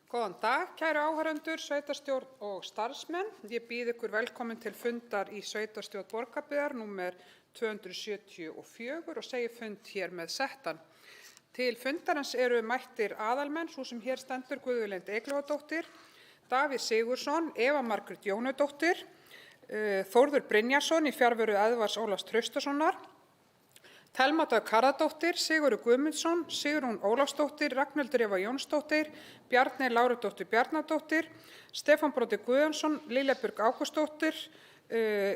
Góðan dag, kæru áheyrendur, sveitarstjórn og starfsmenn. Ég býð ykkur velkomin til fundar í sveitarstjórn Borgarbyggðar númer 274 og segi fund hér með settan. Til fundarins eru mættir aðalmenn, svo sem hér stendur Guðlaug Lind Eyglóardóttir, Davíð Sigurðsson, Eva Margrét Jónadóttir, Þórður Brynjarsson í fjarveru Eðvarðs Ólafs Traustasonar, Thelma Dögg Harðardóttir, Sigurður Guðmundsson, Sigrún Ólafsdóttir, Ragnhildur Eva Jónsdóttir, Bjarney Láradóttir Bjarnadóttir, Stefán Broddi Guðjónsson, Lilja Björg Ágústsdóttir,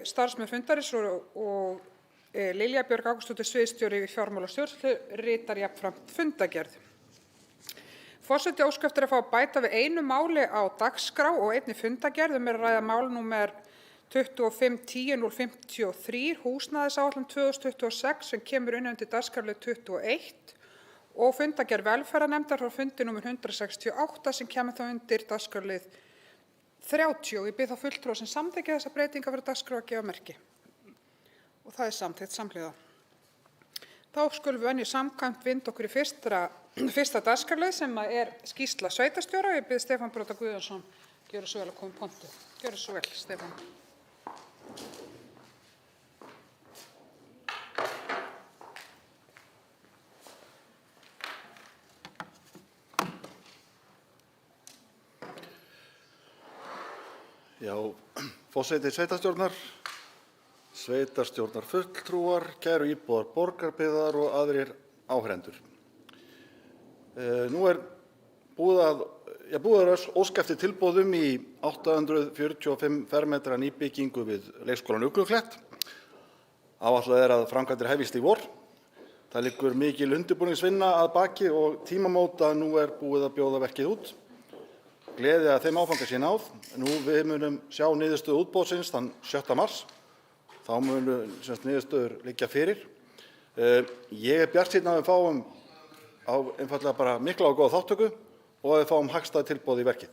starfsmenn fundarins og Lilja Björg Ágústsdóttir, sviðsstjóri í fjármál og stjórnsýslu, ritar jafnframt fundargerð. Forseti óskar eftir að fá að bæta við einu máli á dagskrá og einni fundargerð að ræða mál númer 2510-053, húsnæðisáætlun 2026 sem kemur inn undir dagskrárlið 21 og fundargerð velferðarnefndar frá fundi númer 168 sem kemur þá undir dagskrárlið 30 og ég bið þá fulltrúa sem samþykkja þessa breytinga fyrir dagskrá að gefa merki. Og það samþykkt samhliða. Þá skulum við venju samkvæmt vinda okkur í fyrsta dagskrárlið sem er skýrsla sveitarstjóra. Ég bið Stefán Brodda Guðjónsson gjöra svo vel að koma í pontu. Gjöra svo vel, Stefán. Já, forseti sveitarstjórnar, sveitarstjórnarfulltrúar, kæru íbúar Borgarbyggðar og aðrir áheyrendur. Nú búið að óska eftir tilboðum í 845 fermetra nýbyggingu við leikskólann Ugluklett. Áætlað að framkvæmdir hefjist í vor. Það liggur mikil undirbúningsvinna að baki og tímamót að nú búið að bjóða verkið út. Gleði að þeim áfanga sé náð. Við munum sjá niðurstöðu útboðsins þann 7. mars. Þá munu niðurstöður liggja fyrir. Ég bjartsýnn að við fáum einfaldlega bara mikla og góða þáttöku og að við fáum hagstæð tilboð í verkið.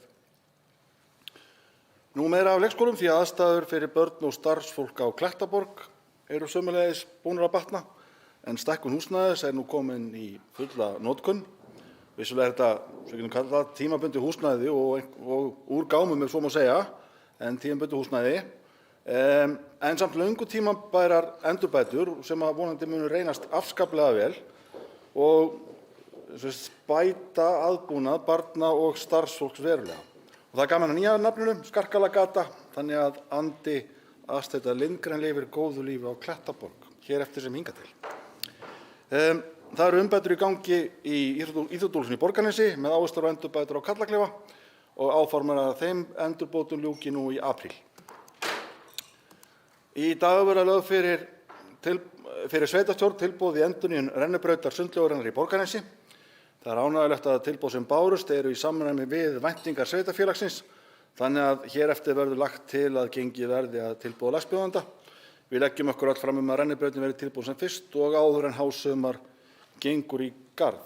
Meira af leikskólum því aðstæður fyrir börn og starfsfólk á Klettaborg eru sömuleiðis búnar að batna en stækkun húsnæðis nú komin í fulla notkun. Vissulega þetta, svo getum kallað, tímabundið húsnæði og úr gámum svo má segja, en tímabundið húsnæði. En samt löngu tímabærar endurbætur sem að vonandi munu reynast afskaplega vel og bæta aðbúnað barna og starfsfólks verulega. Og það er gaman að nýja nafninu, Skarkalagata, þannig að andi Aðsteita Lindgren lifir góðu lífi á Klettaborg, hér eftir sem hingað til. Það eru umbætur í gangi í íþróttahúsinu í Borgarnesi með áherslu á endurbætur á Kallaklefa og áformar að þeim endurbótum ljúki nú í apríl. Í dag verða lögð fyrir sveitarstjórn tilboð í endurnýjun rennibrautar sundlaugarinnar í Borgarnesi. Það er ánægjulegt að tilboð sem bárust eru í samræmi við væntingar sveitarfélagsins, þannig að hér eftir verður lagt til að gengið verði að tilboða lagsbjóðanda. Við leggjum okkur öll fram að rennibrautin verði tilboð sem fyrst og áður en hásumar gengur í garð.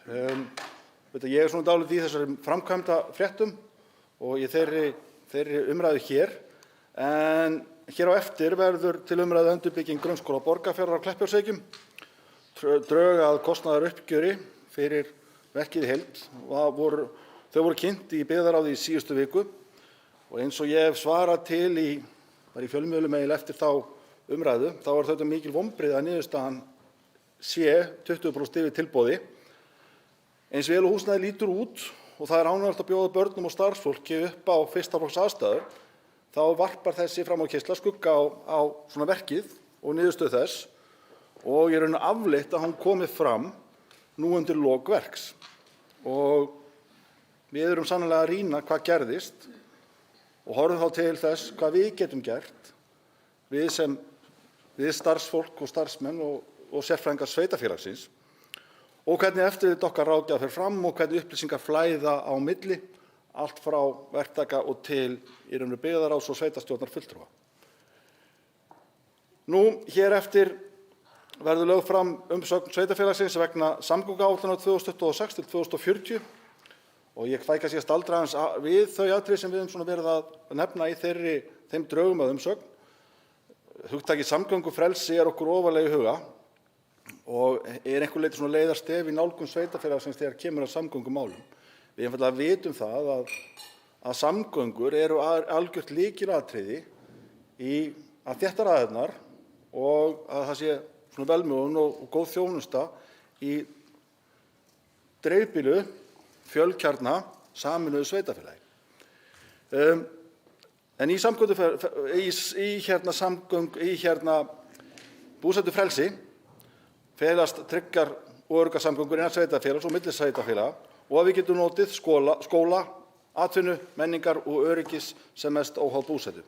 Ég svona dálítið í þessari framkvæmda fréttum og í þeirri umræðu hér, en hér á eftir verður til umræðu endurbygging grunnskóla Borgarfjarðar á Kleppjárnsreykjum, drög að kostnaðaruppgjöri fyrir verkið í heild. Þau voru kynnt í byggðarráði í síðustu viku og eins og ég hef svarað til í fjölmiðlum eftir þá umræðu, þá þetta mikil vonbrigði að niðurstaðan sé 20% yfir tilboði. Eins vel og húsnæði lítur út og það er ánægjulegt að bjóða börnum og starfsfólki upp á fyrsta flokks aðstæður, þá varpar þessi framúrkeyrsla skugga á svona verkið og niðurstöðu þess og ég raunar afleitt að hún komi fram nú undir lok verks. Og við erum sannarlega að rýna hvað gerðist og horfum þá til þess hvað við getum gert, við starfsfólk og starfsmenn og sérfræðingar sveitarfélagsins og hvernig eftirlit okkar ráðgjafar fer fram og hvernig upplýsingar flæða á milli, allt frá verktaka og til í rauninni byggðarráðs og sveitarstjórnar fulltrúa. Hér eftir verður lögð fram umsögn sveitarfélagsins vegna samgönguáætlunar 2026 til 2040 og ég fæ kannski að staldra aðeins við þau atriði sem við höfum verið að nefna í þeim drögum að umsögn. Hugtakið samgöngufrelsi okkur ofarlega í huga og einhver leyti leiðarstef í nálgun sveitarfélagsins þegar kemur að samgöngumálum. Við einfaldlega vitum það að samgöngur eru algjört lykilatriði í að þétta raðirnar og að það sé svona velmegun og góð þjónusta í dreifbýlu, fjölkjarna, sameinuðu sveitarfélagi. En í búsetufrelsi felast tryggar og öruggar samgöngur innan sveitarfélags og milli sveitarfélaga og að við getum notið skóla, atvinnu, menningar og öryggis sem mest óháð búsetu.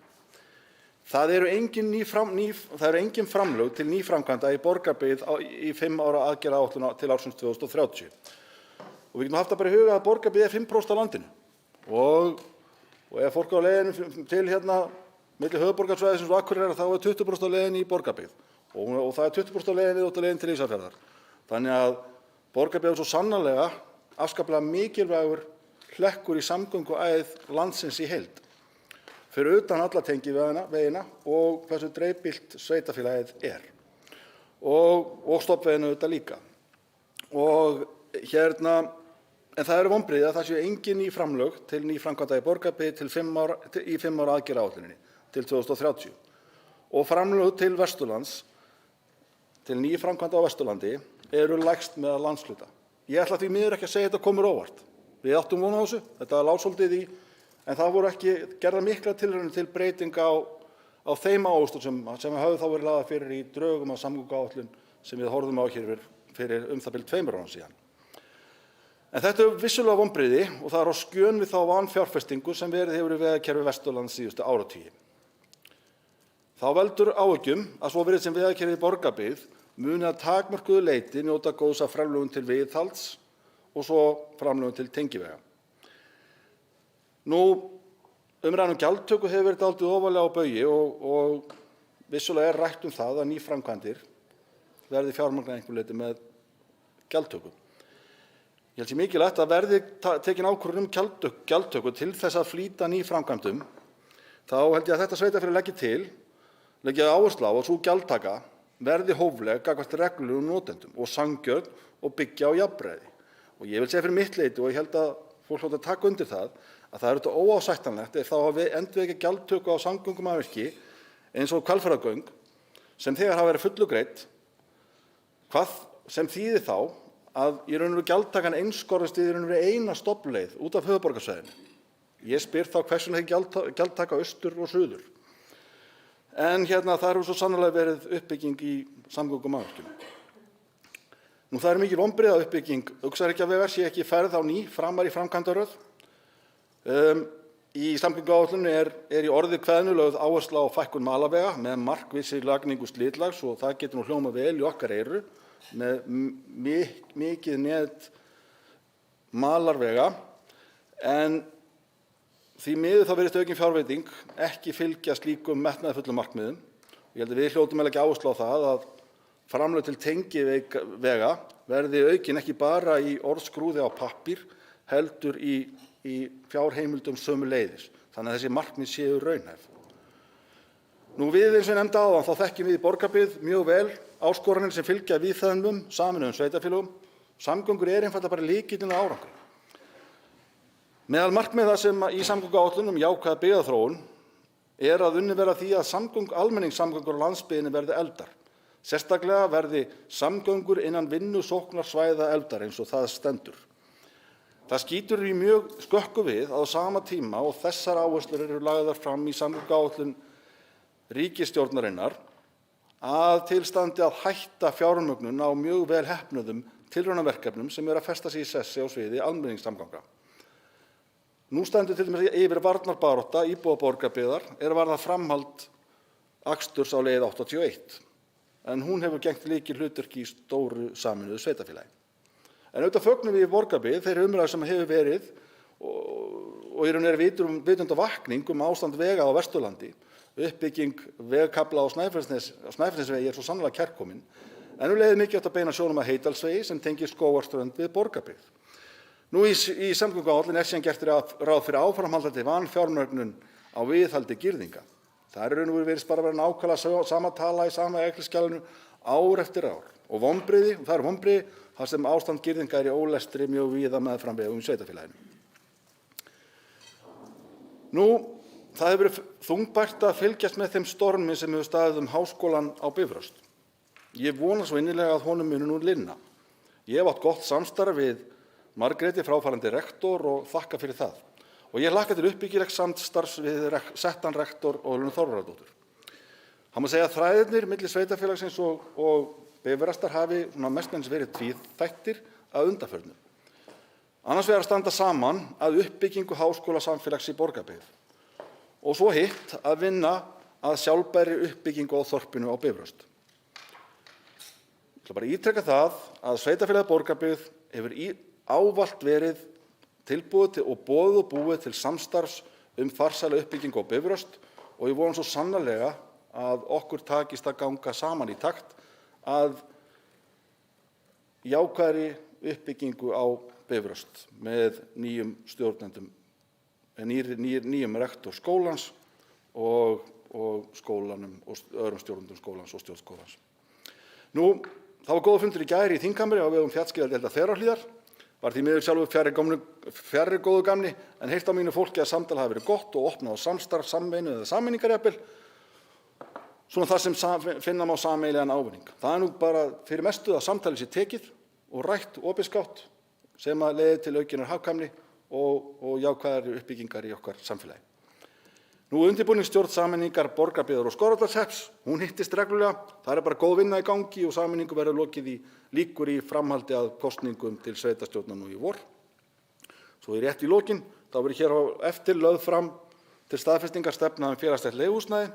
Það eru engin framlög til nýframkvæmda í Borgarbyggð í 5 ára aðgerðaáætlun til ársins 2030. Og við getum haft það bara í huga að Borgarbyggð 5% af landinu. Og ef fólk á leiðinu til milli höfuðborgarsvæðisins og Akureyrar þá 20% á leiðinni í Borgarbyggð. Og það 20% á leiðinni til Ísafjarðar. Þannig að Borgarbyggð svo sannarlega afskaplega mikilvægur hlekkur í samgönguæð landsins í heild. Fyrir utan alla tengivegina og hversu dreifbýlt sveitarfélagið og stofnvegina líka. En það eru vonbrigði að það séu engin ný framlög til nýframkvæmda í Borgarbyggð í 5 ára aðgerðaáætluninni til 2030 og framlög til Vesturlands, til nýframkvæmda á Vesturlandi, eru lægst meðal landshluta. Ég ætla því miður ekki að segja þetta komur óvart. Við áttum von á þessu, þetta lá svolítið í, en það voru ekki gerðar miklar tilraunir til breytinga á þeim áherslum sem höfðu þá verið lagðar fyrir í drögum á samgönguáætlun sem við horfðum á hér fyrir það bil 2 árum síðan. En þetta eru vissulega vonbrigði og það er á skjön við þá vanfjárfestingu sem verið hefur í vegakerfi Vesturlands síðustu áratugi. Þá veldur áhyggjum að svo virðist sem vegakerfið í Borgarbyggð muni að takmörkuðu leyti njóta góðs af framlögum til viðhalds og svo framlögum til tengivega. Umræðan gjaldtöku hefur verið dálítið ofarlega á baugi og vissulega rætt það að nýframkvæmdir verði fjármagnaðar að einhverju leyti með gjaldtöku. Ég held sé mikilvægt að verði tekin ákvörðun gjaldtöku til þess að flýta nýframkvæmdum, þá held ég að þetta sveitarfélag leggi áherslu á að sú gjaldtaka verði hófleg gagnvart reglulegum notendum og sanngjörn og byggja á jafnræði. Og ég vil segja fyrir mitt leyti og ég held að fólk hljóti að taka undir það að það er auðvitað óásættanlegt ef þá endurvekja gjaldtöku á samgöngumannvirki eins og Hvalfjarðargöng sem þegar hafa verið fullu greidd, hvað sem þýðir þá að í raun og veru gjaldtakan einskorðist í raun og veru eina stofnleið út af höfuðborgarsvæðinu. Ég spyr þá hvers vegna ekki gjaldtaka austur og suður. En það hefur svo sannarlega verið uppbygging í samgöngumannvirkjum. Það eru mikil vonbrigði að uppbygging Uxahryggjarvegar sé ekki færð á ný framar í framkvæmdaröð. Í samgönguáætluninni er í orði kveðnu lögð áhersla á fækkun malarvega með markvissri lagningu slitlags og það getur hljómað vel í okkar eyru með mikið net malarvega. En því miður þá virðist aukin fjárveiting ekki fylgja slíkum metnaðarfullum markmiðum. Ég held að við hljótum að leggja áherslu á það að framlög til tengivega verði aukin ekki bara í orðskrúði á pappír, heldur í fjárheimildum sömuleiðis, þannig að þessi markmið séu raunhæf. Við eins og ég nefndi áðan þá þekkjum við í Borgarbyggð mjög vel áskoranir sem fylgja víðfeðmum sameinuðum sveitarfélögum. Samgöngur einfaldlega bara lykillinn að árangri. Meðal markmiða sem í samgönguáætlun jákvæða byggðaþróun að unnið verði að því að almenningssamgöngur á landsbyggðinni verði efldar. Sérstaklega verði samgöngur innan vinnusóknarsvæða efldar eins og það stendur. Það skýtur í mjög skökku við að á sama tíma og þessar áherslur eru lagðar fram í samgönguáætlun ríkisstjórnarinnar að til standi að hætta fjármögnun á mjög vel heppnuðum tilraunaverkefnum sem eru að festa sig í sessi á sviði almenningssamgangna. Nú stendur til dæmis yfir varnarbarátta íbúa Borgarbyggðar varðar framhald aksturs á leið 81, en hún hefur gegnt lykilhlutverki í stóru sameinuðu sveitarfélagi. En auðvitað fögnum við í Borgarbyggð þeirri umræðu sem hefur verið og í raun vitundarvakning ástand vega á Vesturlandi. Uppbygging vegkafla á Snæfellsnesvegi svo sannarlega kærkomin, en leiðir mikilvægt að beina sjónum að Heydalsvegi sem tengir Skógarströnd við Borgarbyggð. Í samgönguáætlun síðan gert ráð fyrir áframhaldandi vanfjármögnun á viðhaldi girðinga. Það raun og veru virðist bara vera nákvæmlega sama tala í sama Excel-skjalinu ár eftir ár. Og það eru vonbrigði þar sem ástand girðinga í ólestri mjög víða meðfram vegum í sveitarfélaginu. Það hefur verið þungbært að fylgjast með þeim stormi sem hefur staðið Háskólann á Bifröst. Ég vona svo innilega að honum muni nú linna. Ég hef átt gott samstarf við Margréti, fráfarandi rektor, og þakka fyrir það. Og ég hlakka til uppbyggilegs samstarfs við settan rektor Ólöfu Þorvarðardóttur. Það má segja að þræðirnir milli sveitarfélagsins og Bifrastar hafi mestmegnis verið tvíþættir að undanförnu. Annars vegar að standa saman að uppbyggingu háskólasamfélags í Borgarbyggð og svo hitt að vinna að sjálfbærri uppbyggingu á þorpinu á Bifröst. Ég ætla bara að ítreka það að sveitarfélagið Borgarbyggð hefur ávallt verið tilbúið og boðið og búið til samstarfs farsæla uppbyggingu á Bifröst og ég vona svo sannarlega að okkur takist að ganga saman í takt að jákvæðri uppbyggingu á Bifröst með nýjum stjórnendum, nýjum rektor skólans og skólanum og öðrum stjórnendum skólans og stjórn skólans. Það var góður fundur í gær í þingkamri á vegum Fjallshlíðardeildar Þverárhlíðar. Var því miður sjálfur fjarri góðu gamni en heyrt á mínu fólki að samtal hafi verið gott og opnað á samstarf, samvinnu eða sameiningar jafnvel, svona þar sem finna má sameiginlegan ávinning. Það nú bara fyrir mestu að samtalið sé tekið og rætt opinskátt sem að leiði til aukinnar hagkvæmni og jákvæðari uppbyggingar í okkar samfélagi. Undirbúningsstjórn sameiningar Borgarbyggðar og Skorradalshrepps, hún hittist reglulega. Það bara góð vinna í gangi og sameiningu verður lokið líkur í framhaldi að kosningum til sveitarstjórnar nú í vor. Svo rétt í lokin, þá verður hér á eftir lögð fram til staðfestingar stefna félagslegt leiguhúsnæði.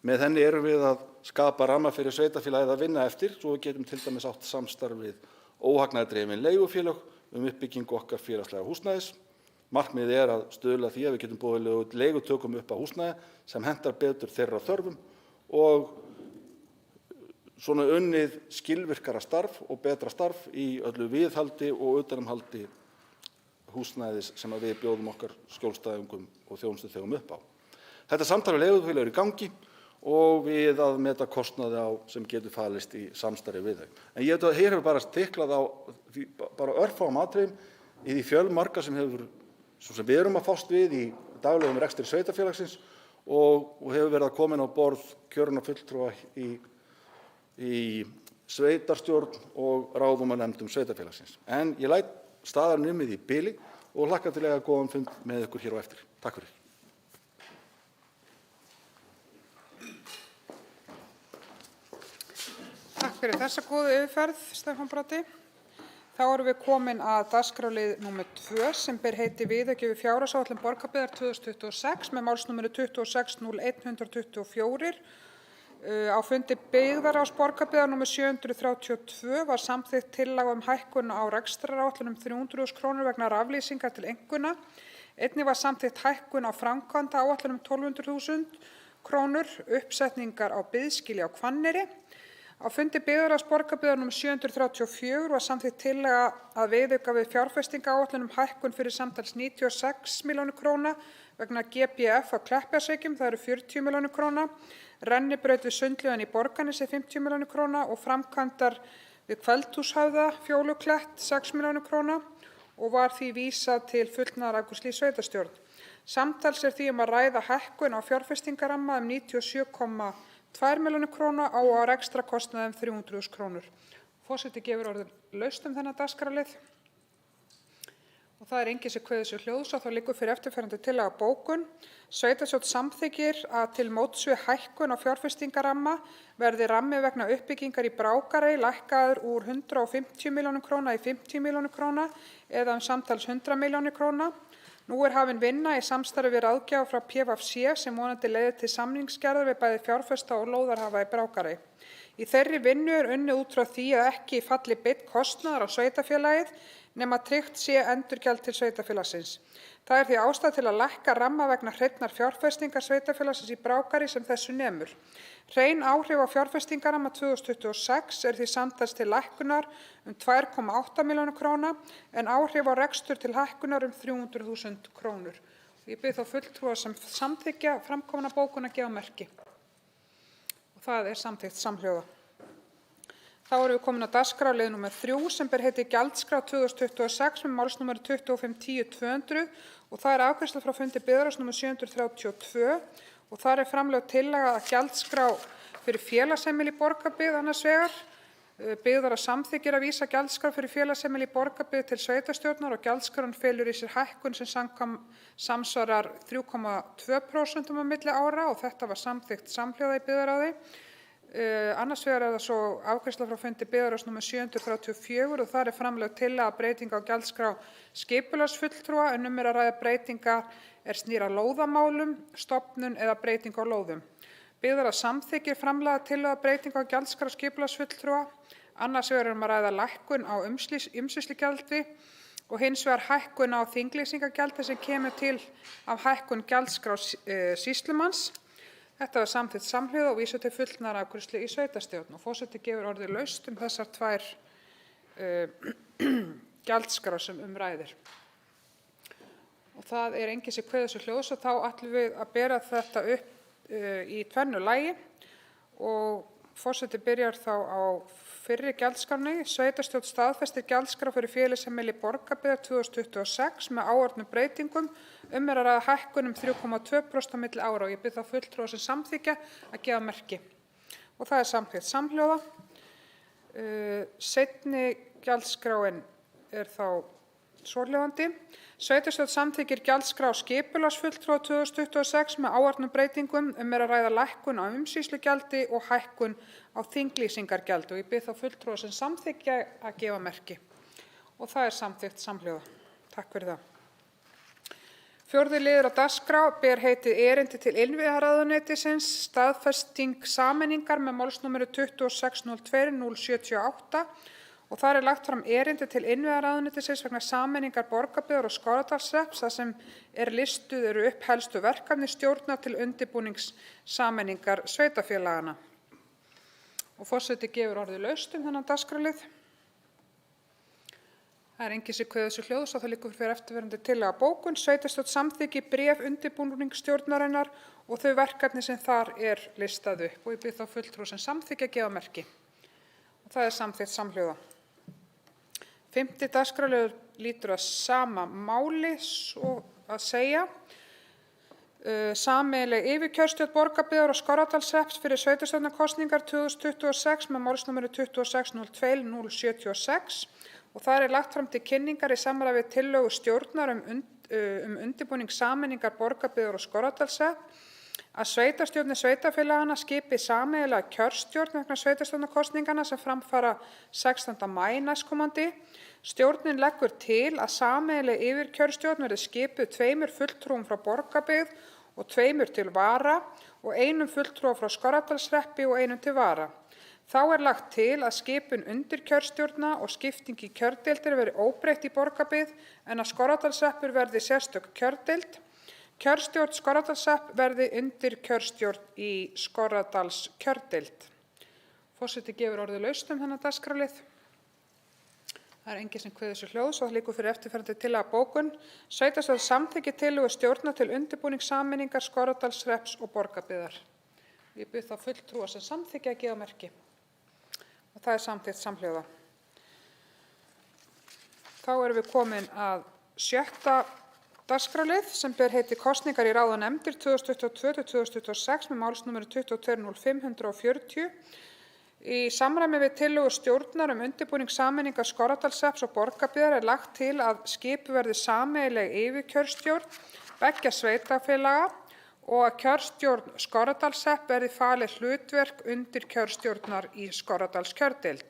Með henni erum við að skapa ramma fyrir sveitarfélagið að vinna eftir, svo við getum til dæmis átt samstarf við óhagnaðardrifin leigufélög uppbyggingu okkar félagslega húsnæðis. Markmiðið að stuðla að því að við getum boðið leigutökum upp á húsnæði sem hentar betur þeirra þörfum og svona unnið skilvirkara starf og betra starf í öllu viðhaldi og utanumhaldi húsnæðis sem við bjóðum okkar skjólstæðingum og þjónustuþegum upp á. Þetta samtal við leigufélög í gangi og við að meta kostnaði á sem getur falist í samstarfi við þau. En ég veit að hér hefur bara stiklað á bara örfáum atriðum í því fjölmarga sem við erum að fást við í daglegum rekstri sveitarfélagsins og hefur verið að koma inn á borð kjörinna fulltrúa í sveitarstjórn og ráðamannanefndum sveitarfélagsins. En ég læt staðar numið í bili og hlakka til að eiga góðan fund með ykkur hér á eftir. Takk fyrir. Takk fyrir þessa góðu yfirferð, Stefán Broddi. Þá erum við komin að dagskrárlið númer 2 sem ber heiti Viðauki við fjárhagsáætlun Borgarbyggðar 2026 með málsnúmeri 260124. Á fundi byggðarráðs Borgarbyggðar númer 732 var samþykkt tillaga hækkun á rekstraráætlun 300.000 kr. vegna raflýsingar til einkunna. Einnig var samþykkt hækkun á framkvæmdaáætlun 1.200.000 kr. uppsetningar á biðskýli á Hvanneyri. Á fundi byggðarráðs Borgarbyggðar númer 734 var samþykkt tillaga að viðauka við fjárfestingaráætlun hækkun fyrir samtals 96 milljónir kr. vegna GBF á Kleppjárnsreykjum, það eru 40 milljónir kr. Rennibraut við Sundlauginni í Borgarnesi 50 milljónir kr. og framkvæmdar við Kveldhúshöfða Fjóluklett 6 milljónir kr. og var því vísað til fullnaðarafgreiðslu í sveitarstjórn. Samtals því að ræða hækkun á fjárfestingaramma 97,2 milljónir kr. á rekstrakostnaði 300.000 kr. Forseti gefur orðið laust þennan dagskrárlið og það enginn sem kveður sér hljóðs og þá liggur fyrir eftirfarandi tillaga bókun. Sveitarstjórn samþykkir að til móts við hækkun á fjárfestingaramma verði rammi vegna uppbyggingar í Brákarey lækkaður úr 150 milljónum kr. í 50 milljónir kr. eða samtals 100 milljónir kr. Nú hafin vinna í samstarfi við ráðgjafa frá PVC sem vonandi leiðir til samningsgerðar við bæði fjárfesta og lóðarhafa í Brákarey. Í þeirri vinnu unnið út frá því að ekki falli beinn kostnaður á sveitarfélagið nema tryggt sé endurgjald til sveitarfélagsins. Það því ástæða til að lækka ramma vegna hreinnar fjárfestingar sveitarfélagsins í Brákarey sem þessu nemur. Hrein áhrif á fjárfestingaramma 2026 því samtals til lækkunar 2,8 milljónir kr. en áhrif á rekstur til hækkunar 300.000 kr. Ég bið þá fulltrúa sem samþykkja framkomna bókun að gefa merki. Og það samþykkt samhljóða. Þá erum við komin að dagskrárlið númer 3 sem ber heitið Gjaldskrá 2026 með málsnúmeri 2510-200 og það er afgreiðsla frá fundi byggðarráðs númer 732 og þar er framlögð tillaga að gjaldskrá fyrir félagsheimili í Borgarbyggð annars vegar. Byggðarráð samþykkir að vísa gjaldskrá fyrir félagsheimili í Borgarbyggð til sveitarstjórnar og gjaldskráin felur í sér hækkun sem samsvarar 3,2% á milli ára og þetta var samþykkt samhljóða í byggðarráði. Annars vegar er það svo afgreiðsla frá fundi byggðarráðs númer 734 og þar er framlögð tillaga breytinga á gjaldskrá skipulagsfulltrúa en er að ræða breytingar er snýr að lóðamálum, stofnun eða breytingu á lóðum. Byggðarráð samþykkir framlagða tillaga breytinga á gjaldskrá skipulagsfulltrúa. Annars vegar er að ræða lækkun á umsýslugjaldi og hins vegar hækkun á þinglýsingargjaldi sem kemur til af hækkun gjaldskrár sýslumanns. Þetta var samþykkt samhljóða og vísað til fullnaðarafgreiðslu í sveitarstjórn og forseti gefur orðið laust þessar tvær gjaldskrár sem ræðir. Og það er enginn sem kveður sér hljóðs og þá ætlum við að bera þetta upp í tvennu lagi og forseti byrjar þá á fyrri gjaldskránni. Sveitarstjórn staðfestir gjaldskrá fyrir félagsheimili Borgarbyggðar 2026 með áorðnum breytingum. Er að ræða hækkun 3,2% á milli ára og ég bið þá fulltrúa sem samþykkja að gefa merki. Og það er samþykkt samhljóða. Seinni gjaldskráin er þá svohljóðandi. Sveitarstjórn samþykkir gjaldskrá skipulagsfulltrúa 2026 með áorðnum breytingum. Er að ræða lækkun á umsýslugjaldi og hækkun á þinglýsingargjaldi og ég bið þá fulltrúa sem samþykkja að gefa merki. Og það er samþykkt samhljóða. Takk fyrir það. Fjórði liður á dagskrá ber heitið erindi til innviðaráðuneytisins, staðfesting sameiningar með málsnúmeri 2602-078 og þar er lagt fram erindi til innviðaráðuneytisins vegna sameiningar Borgarbyggðar og Skorradalshrepps þar sem listuð eru upp helstu verkefni stjórnar til undirbúnings sameiningar sveitarfélaganna. Og forseti gefur orðið laust þennan dagskrárlið. Það er enginn sem kveður sér hljóðs og það liggur fyrir eftirfarandi tillaga bókun. Sveitarstjórn samþykkir bréf undirbúningsstjórnarinnar og þau verkefni sem þar er listað upp og ég bið þá fulltrúa sem samþykkja að gefa merki. Og það er samþykkt samhljóða. 5. dagskrárliður lýtur að sama máli svo að segja. Sameiginleg yfirkjörstjórn Borgarbyggðar og Skorradalshrepps fyrir sveitarstjórnarkosningar 2026 með málsnúmeri 2602-076 og þar er lagt fram til kynningar í samræmi við tillögu stjórnar undirbúning sameiningar Borgarbyggðar og Skorradalshrepps að sveitarstjórnir sveitarfélaganna skipi sameiginlega kjörstjórn vegna sveitarstjórnarkosninganna sem framfara 16. maí næstkomandi. Stjórnin leggur til að sameiginleg yfirkjörstjórn verði skipuð 2 fulltrúum frá Borgarbyggð og 2 til vara og 1 fulltrúa frá Skorradalshreppi og 1 til vara. Þá er lagt til að skipun undirkjörstjórna og skipting í kjördeildir verði óbreytt í Borgarbyggð en að Skorradalshreppur verði sérstök kjördeild. Kjörstjórn Skorradalshrepp verði undirkjörstjórn í Skorradalskjördeild. Forseti gefur orðið laust þennan dagskrárlið. Það er enginn sem kveður sér hljóðs og það liggur fyrir eftirfarandi tillaga bókun. Sveitarstjórn samþykkir tillögu stjórnar til undirbúnings sameiningar Skorradalshrepps og Borgarbyggðar. Ég bið þá fulltrúa sem samþykkja að gefa merki. Og það er samþykkt samhljóða. Þá erum við komin að 6. dagskrárlið sem ber heitið kosningar í ráð og nefndir 2022-2026 með málsnúmeri 2205-140. Í samræmi við tillögu stjórnar undirbúning sameiningar Skorradalshrepps og Borgarbyggðar er lagt til að skipuð verði sameiginleg yfirkjörstjórn beggja sveitarfélaga og að kjörstjórn Skorradalshrepp verði falið hlutverk undirkjörstjórnar í Skorradalskjördeild.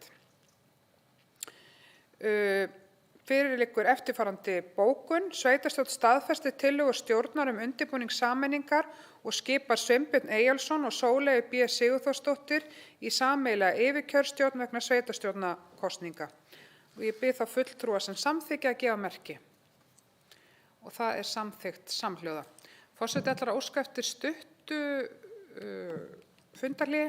Fyrir liggur eftirfarandi bókun. Sveitarstjórn staðfestir tillögu stjórnar undirbúning sameiningar og skipar Sveinbjörn Eyjólfsson og Sóleyju B. Sigurþórsdóttur í sameiginlega yfirkjörstjórn vegna sveitarstjórnarkosninga. Og ég bið þá fulltrúa sem samþykkja að gefa merki. Og það er samþykkt samhljóða. Forseti ætlar að óska eftir stuttu fundarhléi.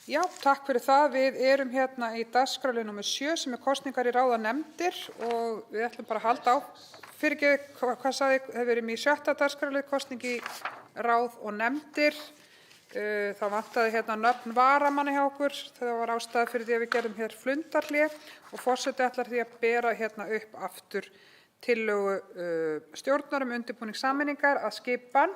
Já, takk fyrir það. Við erum hérna í dagskrárlið númer 7 sem kosningar í ráð og nefndir og við ætlum bara að halda á. Hvað sagði ég? Við erum í 7. dagskrárlið, kosning í ráð og nefndir. Það vantaði hérna nöfn varamanna hjá okkur. Það var ástæða fyrir því að við gerðum hér fundarhlé og forseti ætlar því að bera hérna upp aftur tillögu stjórnar undirbúning sameiningar að skipan.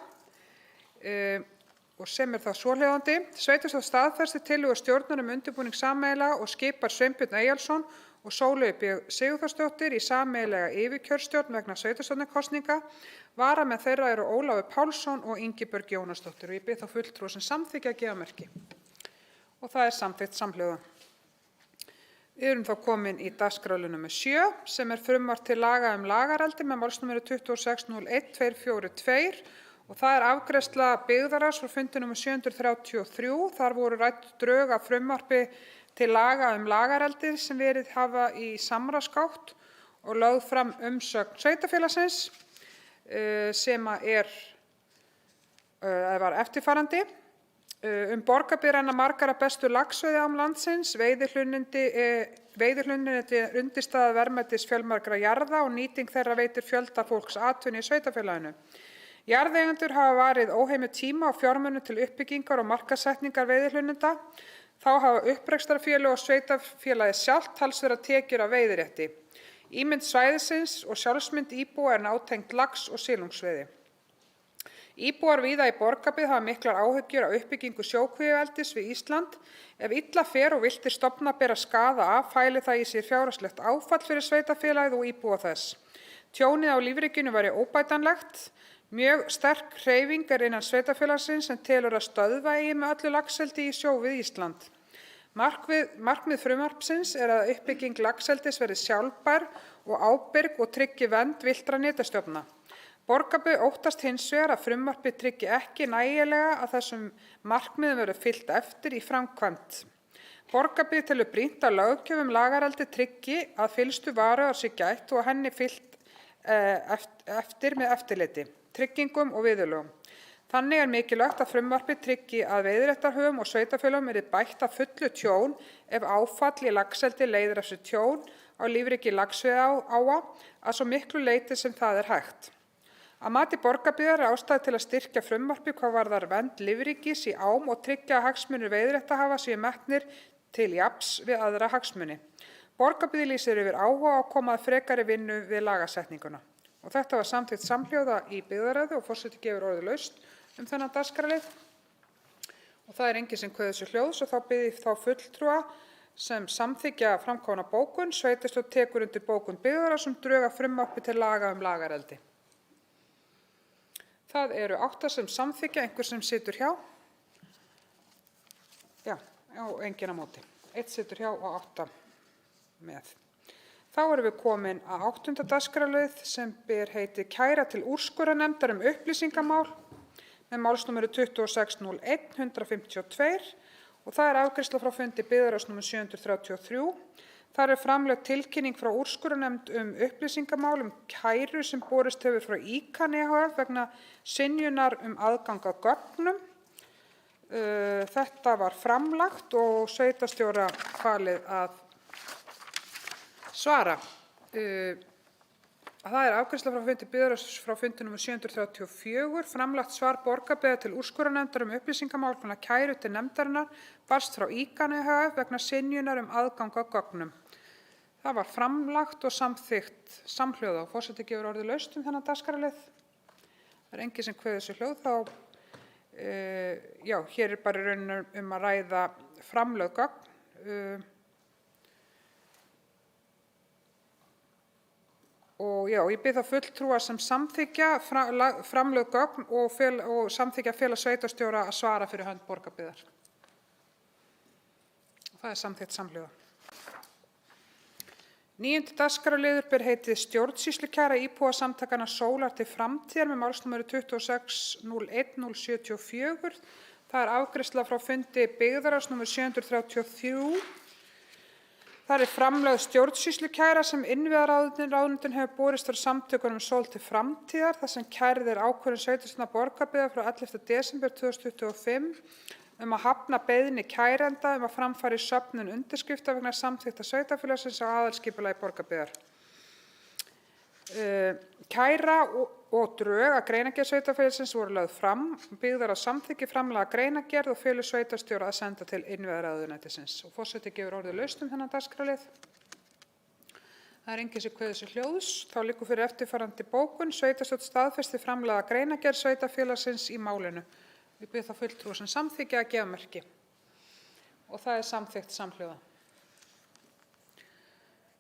Og sem þá svohljóðandi. Sveitarstjórn staðfestir tillögu stjórnar undirbúning sameiginlega og skipar Sveinbjörn Eyjólfsson og Sóleyju B. Sigurþórsdóttur í sameiginlega yfirkjörstjórn vegna sveitarstjórnarkosninga. Varamenn þeirra eru Ólafur Pálsson og Ingibjörg Jónasdóttir og ég bið þá fulltrúa sem samþykkja að gefa merki. Og það samþykkt samhljóða. Við erum þá komin í dagskrárlið númer 7 sem frumvarp til laga lagareldi með málsnúmeri 2601-242. Og það afgreiðsla byggðarráðs frá fundi númer 733. Þar voru rædd drög af frumvarpi til laga lagareldi sem verið hafa í samráðsgátt og lögð fram umsögn sveitarfélagsins sem var eftirfarandi. Borgarbyggð renna margar af bestu laxveiðiám landsins, veiðihlunnindi undirstaða verðmætis fjölmargra jarða og nýting þeirra veitir fjölda fólks atvinnu í sveitarfélaginu. Jarðeigendur hafa varið óhemju tíma og fjármunum til uppbyggingar og markaðssetningar veiðihlunninda. Þá hafa upprekstarfélög og sveitarfélagið sjálft talsverðar tekjur af veiðirétti. Ímynd svæðisins og sjálfsmynd íbúa nátengt lax- og silungsveiði. Íbúar víða í Borgarbyggð hafa miklar áhyggjur af uppbyggingu sjókvíaeldis við Ísland. Ef illa fer og villtir stofnar bera skaða af, fæli það í sér fjárhagslegt áfall fyrir sveitarfélagið og íbúa þess. Tjónið á lífríkinu væri óbætanlegt. Mjög sterk hreyfing innan sveitarfélagsins sem telur að stöðva eigi með öllu laxeldi í sjó við Ísland. Markmið frumvarpsins að uppbygging laxeldis verði sjálfbær og ábyrg og tryggi vernd villtra nytjastofna. Borgarbyggð óttast hins vegar að frumvarpið tryggi ekki nægilega að þessum markmiðum verði fylgt eftir í framkvæmd. Borgarbyggð telur brýnt að löggjöf lagareldi tryggi að fyllstu varúðar sé gætt og henni fylgt eftir með eftirliti, tryggingum og viðurlögum. Þannig mikilvægt að frumvarpið tryggi að veiðiréttarhöfum og sveitarfélögum yrði bætt að fullu tjón ef áfall í laxeldi leiðir af sér tjón á lífríki laxveiðiáa að svo miklu leyti sem það hægt. Að mati Borgarbyggðar ástæða til að styrkja frumvarpið hvað varðar vernd lífríkis í ám og tryggja að hagsmunir veiðiréttarhafa séu metnir til jafns við aðra hagsmuni. Borgarbyggð lýsir yfir áhuga á að koma að frekari vinnu við lagasetninguna. Og þetta var samþykkt samhljóða í byggðarráði og forseti gefur orðið laust þennan dagskrárlið. Og það enginn sem kveður sér hljóðs og þá bið ég þá fulltrúa sem samþykkja framkomna bókun. Sveitarstjórn tekur undir bókun byggðarráðs sem drög að frumvarpi til laga lagareldi. Það eru 8 sem samþykkja, einhver sem situr hjá. Já, og enginn á móti. 1 situr hjá og 8 með. Þá erum við komin að 8. dagskrárlið sem ber heitið kæra til úrskurðarnefndar upplýsingamál með málsnúmeri 2601-152 og það afgreiðsla frá fundi byggðarráðs númer 733. Þar framlögð tilkynning frá úrskurðarnefnd upplýsingamál kæru sem borist hefur frá ICAN ehf. Vegna synjunar aðgang að gögnum. Þetta var framlagt og sveitarstjóra falið að svara. Það afgreiðsla frá fundi byggðarráðs frá fundi númer 734. Framlagt svar Borgarbyggðar til úrskurðarnefndar upplýsingamál vegna kæru til nefndarinnar barst frá ICAN ehf. Vegna synjunar aðgang að gögnum. Það var framlagt og samþykkt samhljóða og forseti gefur orðið laust þennan dagskrárlið. Það enginn sem kveður sér hljóð þá hér bara raun að ræða framlögð gögn. Og ég bið þá fulltrúa sem samþykkja framlögð gögn og samþykkja félag sveitarstjóra að svara fyrir hönd Borgarbyggðar. Það samþykkt samhljóða. 9. dagskrárliður ber heitið stjórnsýslukæra íbúasamtakanna Sólar til framtíðar með málsnúmeri 2601-074. Það afgreiðsla frá fundi byggðarráðs númer 733. Það framlögð stjórnsýslukæra sem innviðaráðuneytinu hefur borist frá samtökunum Sól til framtíðar þar sem kærð ákvörðun sveitarstjórnar Borgarbyggðar frá 11. desember 2025 um að hafna beiðni kærenda að fram fari söfnun undirskrifta vegna samþykktar sveitarfélagsins á aðalskipulagi Borgarbyggðar. Kæra og drög að greinargerð sveitarfélagsins voru lögð fram, byggðar á samþykki framlaga greinargerð og felur sveitarstjóra að senda til innviðaráðuneytisins. Og forseti gefur orðið laust þennan dagskrárlið. Það er enginn sem kveður sér hljóðs. Þá liggur fyrir eftirfarandi bókun. Sveitarstjórn staðfesti framlaga greinargerð sveitarfélagsins í málinu. Við bið þá fulltrúa sem samþykkja að gefa merki. Og það er samþykkt samhljóða.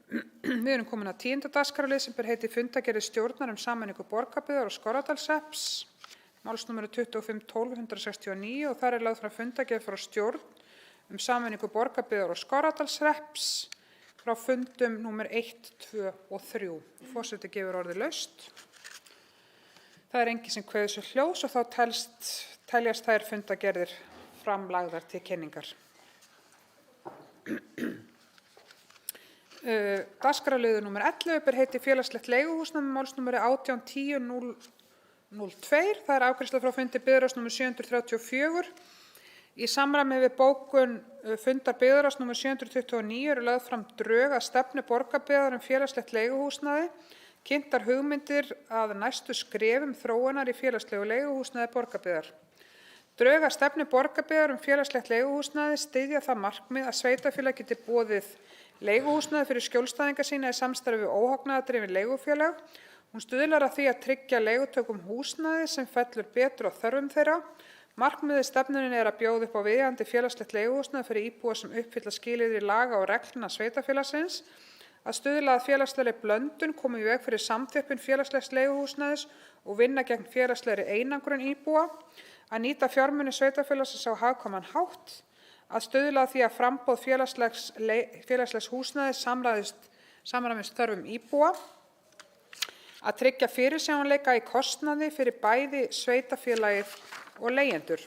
Við erum komin að 10. dagskrárlið sem ber heitið fundargerðir stjórnar sameiningu Borgarbyggðar og Skorradalshrepps, málsnúmeru 2512-169 og þar er lögð fram fundargerð frá stjórn sameiningu Borgarbyggðar og Skorradalshrepps frá fundum númer 1, 2 og 3. Forseti gefur orðið laust. Það er enginn sem kveður sér hljóðs og þá teljast þær fundargerðir framlagðar til kynningar. Dagskrárliður númer 11 ber heitið félagslegt leiguhúsnæði málsnúmeri 1810-002. Það er afgreiðsla frá fundi byggðarráðs númer 734. Í samræmi við bókun fundar byggðarráðs númer 729 eru lögð fram drög að stefnu Borgarbyggðar félagslegt leiguhúsnæði, kynntar hugmyndir að næstu skrefum þróunar í félagslegu leiguhúsnæði Borgarbyggðar. Drög að stefnu Borgarbyggðar félagslegt leiguhúsnæði styðja það markmið að sveitarfélag geti boðið leiguhúsnæði fyrir skjólstæðinga sína í samstarfi við óhagnaðardrifin leigufélag. Hún stuðlar að því að tryggja leigutökum húsnæði sem fellur betur á þörfum þeirra. Markmiðið stefnunnar er að bjóða upp á viðeigandi félagslegt leiguhúsnæði fyrir íbúa sem uppfylla skilyrði laga og reglna sveitarfélagsins, að stuðla að félagslegri blöndun, koma í veg fyrir samþjöppun félagslegs leiguhúsnæðis og vinna gegn félagslegri einangrun íbúa, að nýta fjármuni sveitarfélagsins á hagkvæman hátt, að stuðla að því að framboð félagslegs húsnæðis samræmist þörfum íbúa, að tryggja fyrirsjáanleika í kostnaði fyrir bæði sveitarfélagið og leigjendur,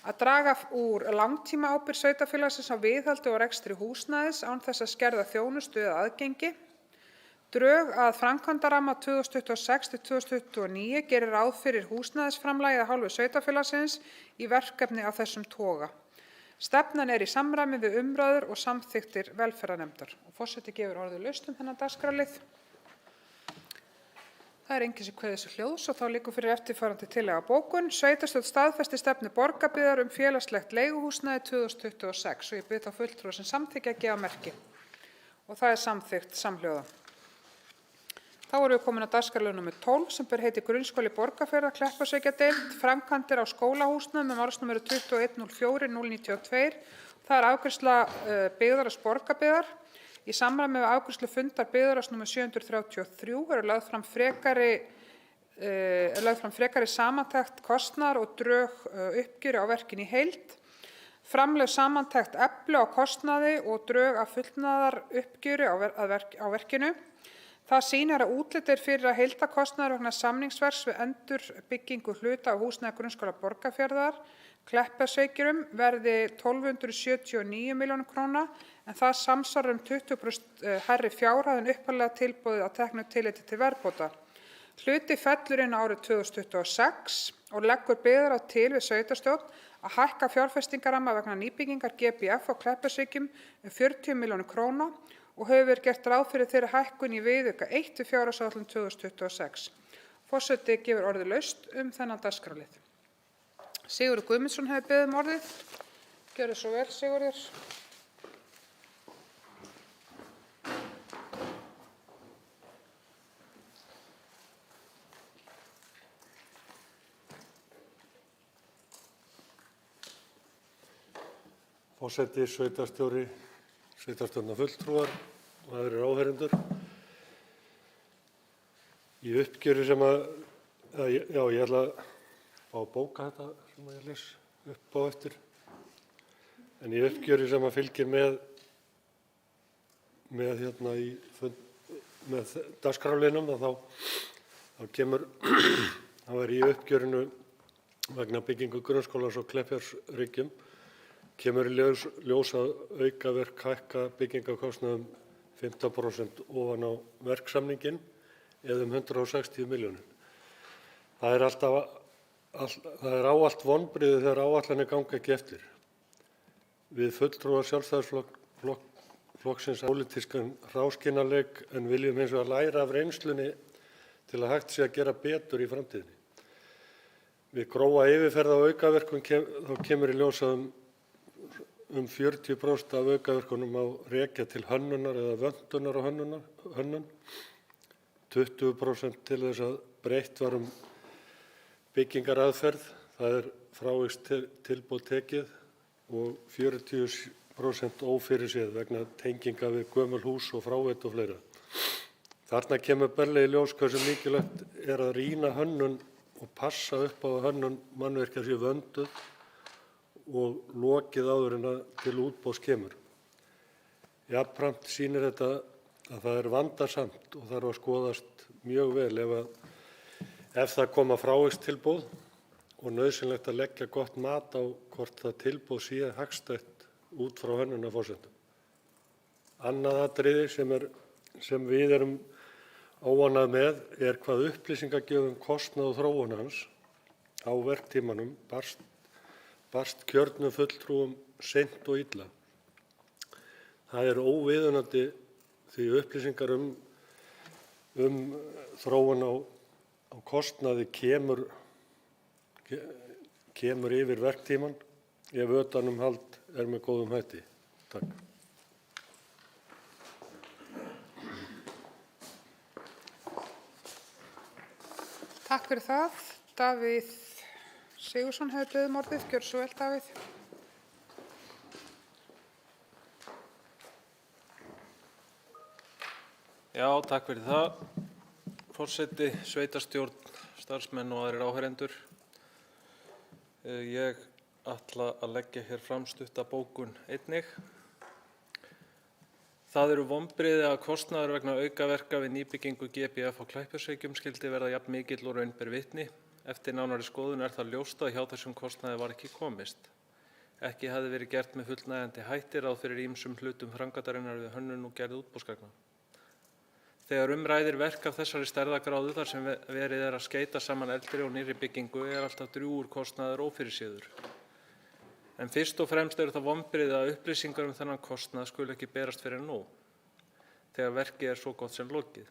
að draga úr langtímaábyrgð sveitarfélagsins á viðhaldi og rekstri húsnæðis án þess að skerða þjónustu eða aðgengi. Drög að framkvæmdaramma 2026-2029 gerir ráð fyrir húsnæðisframlagi af hálfu sveitarfélagsins í verkefni af þessum toga. Stefnan er í samræmi við umræður og samþykktir velferðarnefndar. Og forseti gefur orðið laust þennan dagskrárlið. Það er enginn sem kveður sér hljóðs og þá liggur fyrir eftirfarandi tillaga bókun. Sveitarstjórn staðfesti stefnu Borgarbyggðar félagslegt leiguhúsnæði 2026 og ég bið þá fulltrúa sem samþykkja að gefa merki. Og það er samþykkt samhljóða. Þá erum við komin að dagskrárlið númer 12 sem ber heitið Grunnskóli Borgarfjarðar Kleppjárnsreykjadeild, framkvæmdir á skólahúsnæði með málsnúmeru 2104-092. Það er afgreiðsla byggðarráðs Borgarbyggðar. Í samræmi við afgreiðslu fundar byggðarráðs númer 733 eru lögð fram frekari samantekt kostnaðar og drög uppgjöri á verkinu í heild. Framlögð samantekt efli á kostnaði og drög að fullnaðar uppgjöri á verkinu. Það sýnir að útlit er fyrir að heildarkostnaður vegna samningsverks við endurbyggingu hluta á húsnæði Grunnskóla Borgarfjarðar Kleppjárnsreykjum verði 1.279 milljónir króna en það samsvarar 20% hærri fjárhæð en upphaflega tilboðið að teknu tilliti til verðbóta. Hluti fellur inn á árið 2026 og leggur byggðarráð til við sveitarstjórn að hækka fjárfestingaramma vegna nýbyggingar GBF á Kleppjárnsreykjum 40 milljónir króna og hefur verið gert ráð fyrir þeirri hækkun í viðauka 1 við fjárhagsáætlun 2026. Forseti gefur orðið laust þennan dagskrárlið. Sigurður Guðmundsson hefur beðið orðið. Gjörðu svo vel, Sigurður. Forseti, sveitarstjóri, sveitarstjórnarfulltrúar og aðrir áheyrendur. Í uppgjöri sem ég ætla að fá að bóka þetta sem ég les upp á eftir. En í uppgjöri sem fylgir með dagskrárliðnum þá kemur þá er í uppgjörinu vegna byggingu grunnskólans á Kleppjárnsreykjum kemur í ljós að aukaverk hækka byggingarkostnaðum 15% ofan á verksamninginn eða 160 milljónir. Það er ávallt vonbrigði þegar áætlanir ganga ekki eftir. við fulltrúar Sjálfstæðisflokksins pólitískan hráskinnaleik en viljum hins vegar læra af reynslunni til að hægt sé að gera betur í framtíðinni. Við grófa yfirferð á aukaverkun þá kemur í ljós að um 40% af aukaverkunum má rekja til hönnunar eða vöntunar á hönnun, 20% til þess að breytt var byggingaraðferð, það frávíst tilboð tekið, og 40% ófyrirséð vegna tenginga við gömul hús og fráveitu og fleira. Þarna kemur berlega í ljós hversu mikilvægt að rýna hönnun og passa upp á að hönnun mannvirkja sé vönduð og lokið áður en til útboðs kemur. Jafnframt sýnir þetta að það vandasamt og þarf að skoðast mjög vel ef það koma frávíkstilboð og nauðsynlegt að leggja gott mat á hvort það tilboð sé hagstætt út frá hönnunarforsendum. Annað atriði sem við erum óánægð með hvað upplýsingagjöf kostnað og þróun hans á verktímanum barst kjörnum fulltrúum seint og illa. Það óviðunandi því upplýsingar þróun á kostnaði kemur yfir verktíman ef utanumhald með góðum hætti. Takk. Takk fyrir það. Davíð Sigurðsson hefur beðið um orðið. Gjörðu svo vel, Davíð. Já, takk fyrir það. Forseti, sveitarstjórn, starfsmenn og aðrir áheyrendur. Ég ætla að leggja hér fram stutta bókun einnig. Það eru vonbrigði að kostnaður vegna aukaverka við nýbyggingu GBF á Kleppjárnsreykjum skyldi verða jafn mikill og raun ber vitni. Eftir nánari skoðun það ljóst að hjá þessum kostnaði var ekki komist. Ekki hafði verið gert með fullnægjandi hætti ráð fyrir ýmsum hlutum framkvæmdarinnar við hönnun og gerð útboðsgagna. Þegar ræðir verk af þessari stærðargráðu þar sem verið að skeyta saman eldri og nýrri byggingu alltaf drjúgur kostnaður ófyrirséður. En fyrst og fremst það vonbrigði að upplýsingar þennan kostnað skuli ekki berast fyrir nú, þegar verkið svo gott sem lokið.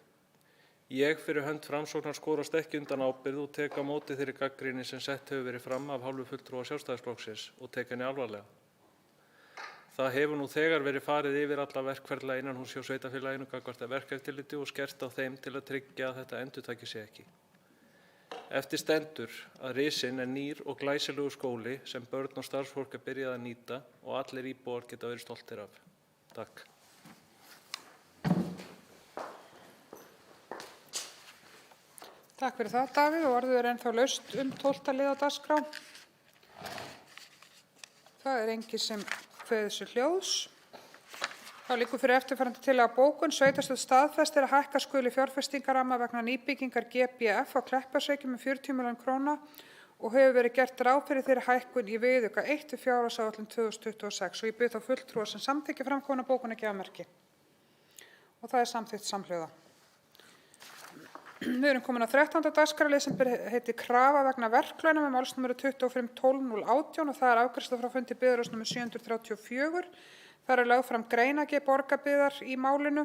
Ég fyrir hönd Framsóknar skorast ekki undan ábyrgð og tek á móti þeirri gagnrýni sem sett hefur verið fram af hálfu fulltrúa Sjálfstæðisflokksins og tek henni alvarlega. Það hefur nú þegar verið farið yfir alla verkferla innan hús hjá sveitarfélaginu gagnvart verkeftirliti og skert á þeim til að tryggja að þetta endurtaki sig ekki. Eftir stendur að risinn nýr og glæsilegur skóli sem börn og starfsfólk byrjað að nýta og allir íbúar geta verið stoltir af. Takk. Takk fyrir það, Davíð, og orðið ennþá laust 12. lið á dagskrá. Það enginn sem kveður sér hljóðs. Þá liggur fyrir eftirfarandi tillaga bókun. Sveitarstjórn staðfestir að hækka skuli fjárfestingarramma vegna nýbyggingar GBF á Kleppjárnsreykjum 40 milljónir króna og hefur verið gert ráð fyrir þeirri hækkun í viðauka 1 við fjárhagsáætlun 2026 og ég bið þá fulltrúa sem samþykkja framkomna bókun að gefa merki. Og það samþykkt samhljóða. Við erum komin að 13. dagskrárlið sem heitir krafa vegna verklauna með málsnúmeru 25-12-018 og það afgreiðsla frá fundi byggðarráðs númer 734. Það lögð fram greinargerð borgarbyggðar í málinu.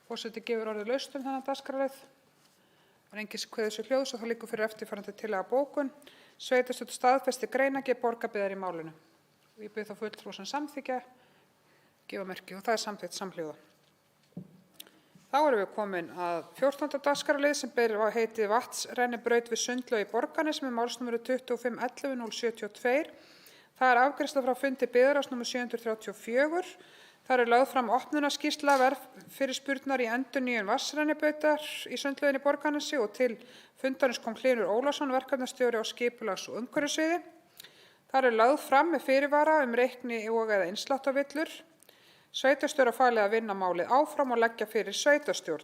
Forseti gefur orðið laust þennan dagskrárlið. Það enginn sem kveður sér hljóðs og það liggur fyrir eftirfarandi tillaga bókun. Sveitarstjórn staðfestir greinargerð borgarbyggðar í málinu. Og ég bið þá fulltrúa sem samþykkja gefa merki og það samþykkt samhljóða. Þá erum við komin að 14. dagskrárlið sem ber heitið Vatnsrennibraut við Sundlaug í Borgarnesi með málsnúmeru 25-11-072. Það afgreiðsla frá fundi byggðarráðs númer 734. Það lögð fram opnunarskýrsla fyrirspurnar í endurnýjun vatnsrennibrautar í Sundlauginni í Borgarnesi og til fundarins kom Hlynur Ólafsson, verkefnastjóri á skipulags- og umhverfissviði. Það lögð fram með fyrirvara reikni og/eða innsláttarvillur. Sveitarstjóra falið að vinna málið áfram og leggja fyrir sveitarstjórn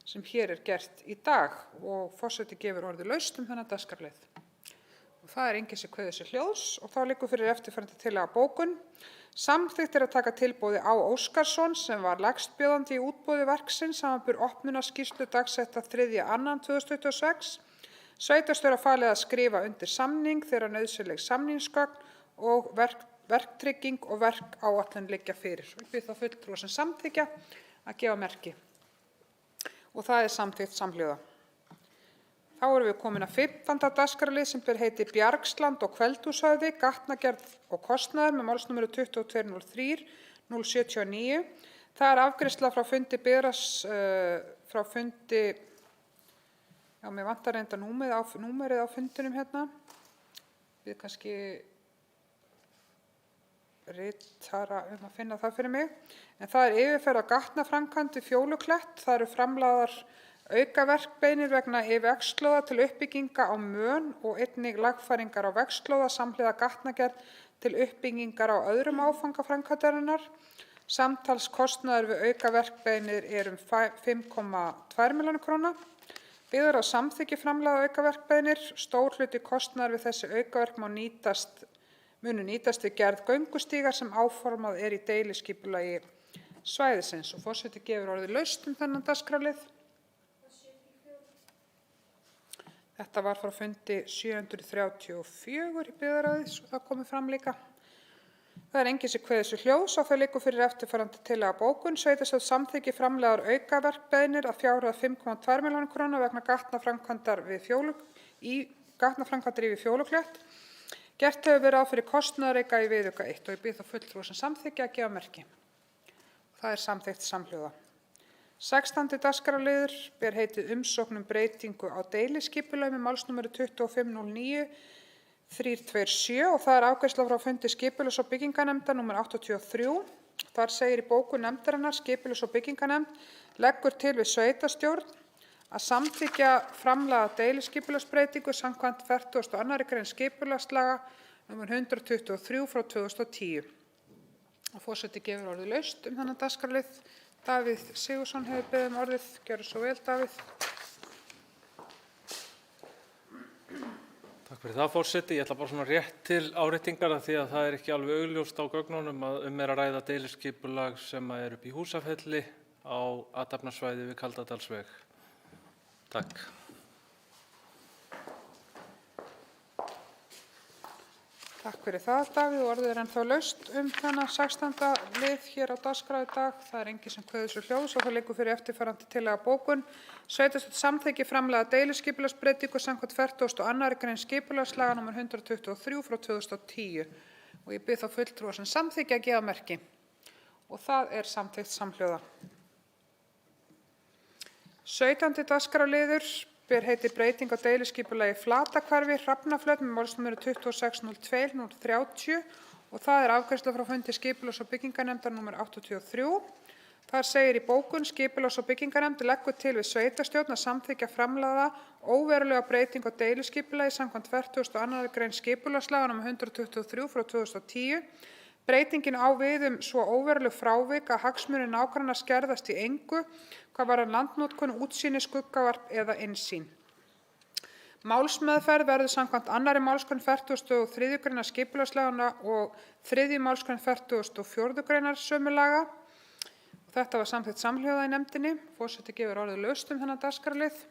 sem hér gert í dag og forseti gefur orðið laust þennan dagskrárlið. Og það enginn sem kveður sér hljóðs og þá liggur fyrir eftirfarandi tillaga bókun. Samþykkt að taka tilboði á Óskarsson sem var lægstbjóðandi í útboði verksins samanber opnunarskýrslu dagsetta 3.2.2026. Sveitarstjóra falið að skrifa undir samning þeirra nauðsynleg samningsgögn og verktrygging og verkáætlun liggja fyrir. Ég bið þá fulltrúa sem samþykkja að gefa merki. Og það er samþykkt samhljóða. Þá erum við komin að 15. dagskrárlið sem ber heiti Bjargsland og Kveldhúshöfði, gatnagerð og kostnaður með málsnúmeru 2203 079. Það er afgreiðsla frá fundi frá fundi, já, mér vantar reynda númerið á fundinum hérna. Við kannski ritara að finna það fyrir mig. En það er yfirferð á gatnaframkvæmd við Fjóluklett. Það eru framlagðar aukaverkbeiðnir vegna vegslóða til uppbygginga á Mön og einnig lagfæringar á vegslóða samhliða gatnagerð til uppbyggingar á öðrum áfanga framkvæmdarinnar. Samtals kostnaður við aukaverkbeiðnir er 5,2 milljónir króna. Byggður á samþykki framlagða aukaverkbeiðnir. Stór hluti kostnaður við þessi aukaverk munu nýtast við gerð göngustíga sem áformað er í deiliskipulagi svæðisins. Og forseti gefur orðið laust þennan dagskrárlið. Þetta var frá fundi 734 í byggðarráði, svo það komið fram líka. Það er enginn sem kveður sér hljóðs og það liggur fyrir eftirfarandi tillaga bókun. Sveitarstjórn samþykki framlagðar aukaverkbeiðnir að fjárhæð 5,2 milljónir króna vegna gatnaframkvæmdar yfir Fjóluklett. Gert hefur verið ráð fyrir kostnaðarauka í viðauka 1 og ég bið þá fulltrúa sem samþykkja að gefa merki. Það er samþykkt samhljóða. 16. dagskrárliður ber heitið umsókn breytingu á deiliskipulagi með málsnúmeru 2509 327 og það er afgreiðsla frá fundi skipulags- og byggingarnefndar nr. 83. Þar segir í bókun nefndarinnar: Skipulags- og byggingarnefnd leggur til við sveitarstjórn að samþykkja framlagða deiliskipulagsbreytingu samkvæmt 42. grein skipulagslaga nr. 123 frá 2010. Og forseti gefur orðið laust þennan dagskrárlið. Davíð Sigurðsson hefur beðið orðið. Gjörðu svo vel, Davíð. Takk fyrir það, forseti. Ég ætla bara svona rétt til áréttingar því að það er ekki alveg augljóst á gögnunum að er að ræða deiliskipulag sem er upp í Húsafelli á athafnasvæði við Kaldadalsveg. Takk. Takk fyrir það, Davíð, og orðið er ennþá laust þennan 16. lið hér á dagskrá í dag. Það er enginn sem kveður sér hljóðs og það liggur fyrir eftirfarandi tillaga bókun. Sveitarstjórn samþykki framlagða deiliskipulagsbreytingu samkvæmt 42. grein skipulagslaga nr. 123 frá 2010. Og ég bið þá fulltrúa sem samþykja að gefa merki. Og það er samþykkt samhljóða. 17. dagskrárliður ber heitið breyting á deiliskipulagi Flatahvarfi, Hrafnaflöt með málsnúmeru 2602 030 og það er afgreiðsla frá fundi skipulags- og byggingarnefndar nr. 83. Þar segir í bókun: Skipulags- og byggingarnefnd leggur til við sveitarstjórn að samþykkja framlagða óverulega breytingu á deiliskipulagi samkvæmt 42. grein skipulagslaga nr. 123 frá 2010. Breytingin á við svo óveruleg frávik að hagsmunir nágranna skerðast í engu hvað varðar landnotkun, útsýni, skuggavarp eða innsýn. Málsmeðferð verður samkvæmt 2. málsgrein 43. greinar skipulagslaga og 3. málsgrein 44. greinar sömu laga. Þetta var samþykkt samhljóða í nefndinni. Forseti gefur orðið laust þennan dagskrárlið.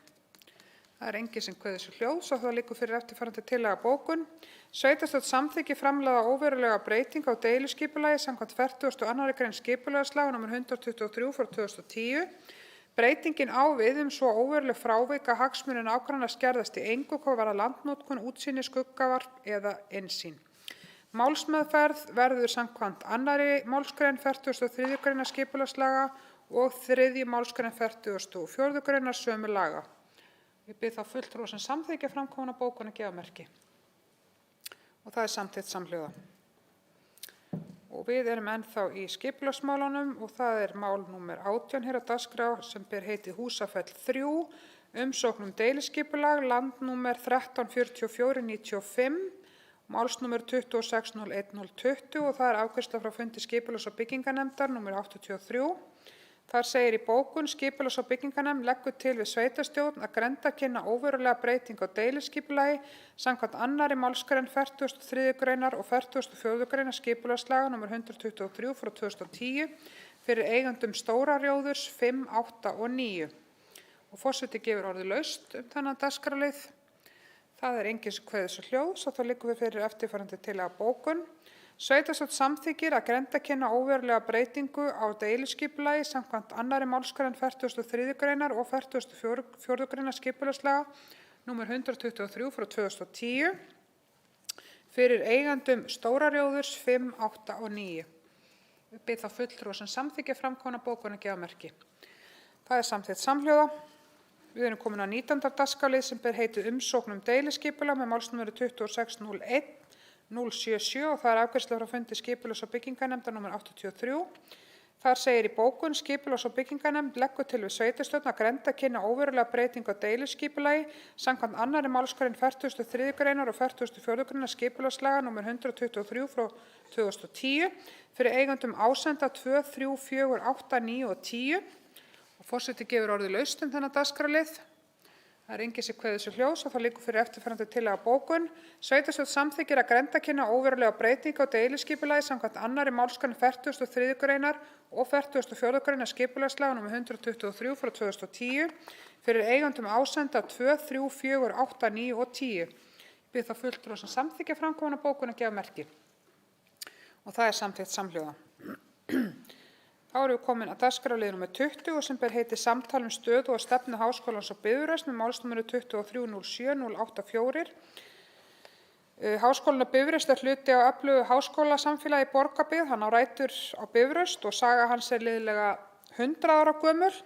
Það er enginn sem kveður sér hljóðs og það liggur fyrir eftirfarandi tillaga bókun. Sveitarstjórn samþykki framlagða óverulega breytingu á deiliskipulagi samkvæmt 42. grein skipulagslaga nr. 123 frá 2010. Breytingin á við svo óveruleg frávik að hagsmunir nágranna skerðast í engu hvað varðar landnotkun, útsýni, skuggavarp eða innsýn. Málsmeðferð verður samkvæmt 2. málsgrein 43. greinar skipulagslaga og 3. málsgrein 44. greinar sömu laga. Ég bið þá fulltrúa sem samþykkja framkomna bókun að gefa merki. Og það er samþykkt samhljóða. Og við erum ennþá í skipulagsmálunum og það er mál númer 18 hér á dagskrá sem ber heitið Húsafell 3, umsókn deiliskipulag, landnúmer 134495, málsnúmer 260120 og það er afgreiðsla frá fundi skipulags- og byggingarnefndar númer 83. Þar segir í bókun: Skipulags- og byggingarnefnd leggur til við sveitarstjórn að grenndarkynna óverulega breytingu á deiliskipulagi samkvæmt 2. málsgrein 43. greinar og 44. greinar skipulagslaga nr. 123 frá 2010 fyrir eigendum Stóra-Rjóðurs 5, 8 og 9. Og forseti gefur orðið laust þennan dagskrárlið. Það er enginn sem kveður sér hljóðs og þá liggur við fyrir eftirfarandi tillaga bókun. Sveitarstjórn samþykkir að grenndarkynna óverulega breytingu á deiliskipulagi samkvæmt 2. málsgrein 43. greinar og 44. greinar skipulagslaga nr. 123/2010 fyrir eigendum Stóra-Rjóðurs 5, 8 og 9. Við bið þá fulltrúa sem samþykkja framkomna bókun að gefa merki. Það er samþykkt samhljóða. Við erum komin á 19. dagskrárlið sem ber heitið umsókn deiliskipulag með málsnúmeri 2601-077 og það er afgreiðsla frá fundi skipulags- og byggingarnefndar nr. 83. Þar segir í bókun: Skipulags- og byggingarnefnd leggur til við sveitarstjórn að grenndarkynna óverulega breytingu á deiliskipulagi samkvæmt 2. málsgrein 43. greinar og 44. greinar skipulagslaga nr. 123/2010 fyrir eigendum Ásenda 2, 3, 4, 8, 9 og 10. Og forseti gefur orðið laust þennan dagskrárlið. Það er enginn sem kveður sér hljóðs og það liggur fyrir eftirfarandi tillaga bókun. Sveitarstjórn samþykkir að grenndarkynna óverulega breytingu á deiliskipulagi samkvæmt 2. málsgrein 43. greinar og 44. greinar skipulagslaga nr. 123/2010 fyrir eigendum Ásenda 2, 3, 4, 8, 9 og 10. Bið þá fulltrúa sem samþykkja framkomna bókun að gefa merki. Og það er samþykkt samhljóða. Þá erum við komin að dagskrárlið nr. 20 sem ber heitið Samtal stöðu og stefnu Háskólans á Bifröst með málsnúmeri 2307-084. Háskólinn á Bifröst er hluti á öflugu háskólasamfélagi í Borgarbyggð. Hann á rætur á Bifröst og saga hans er liðlega 100 ára gömul.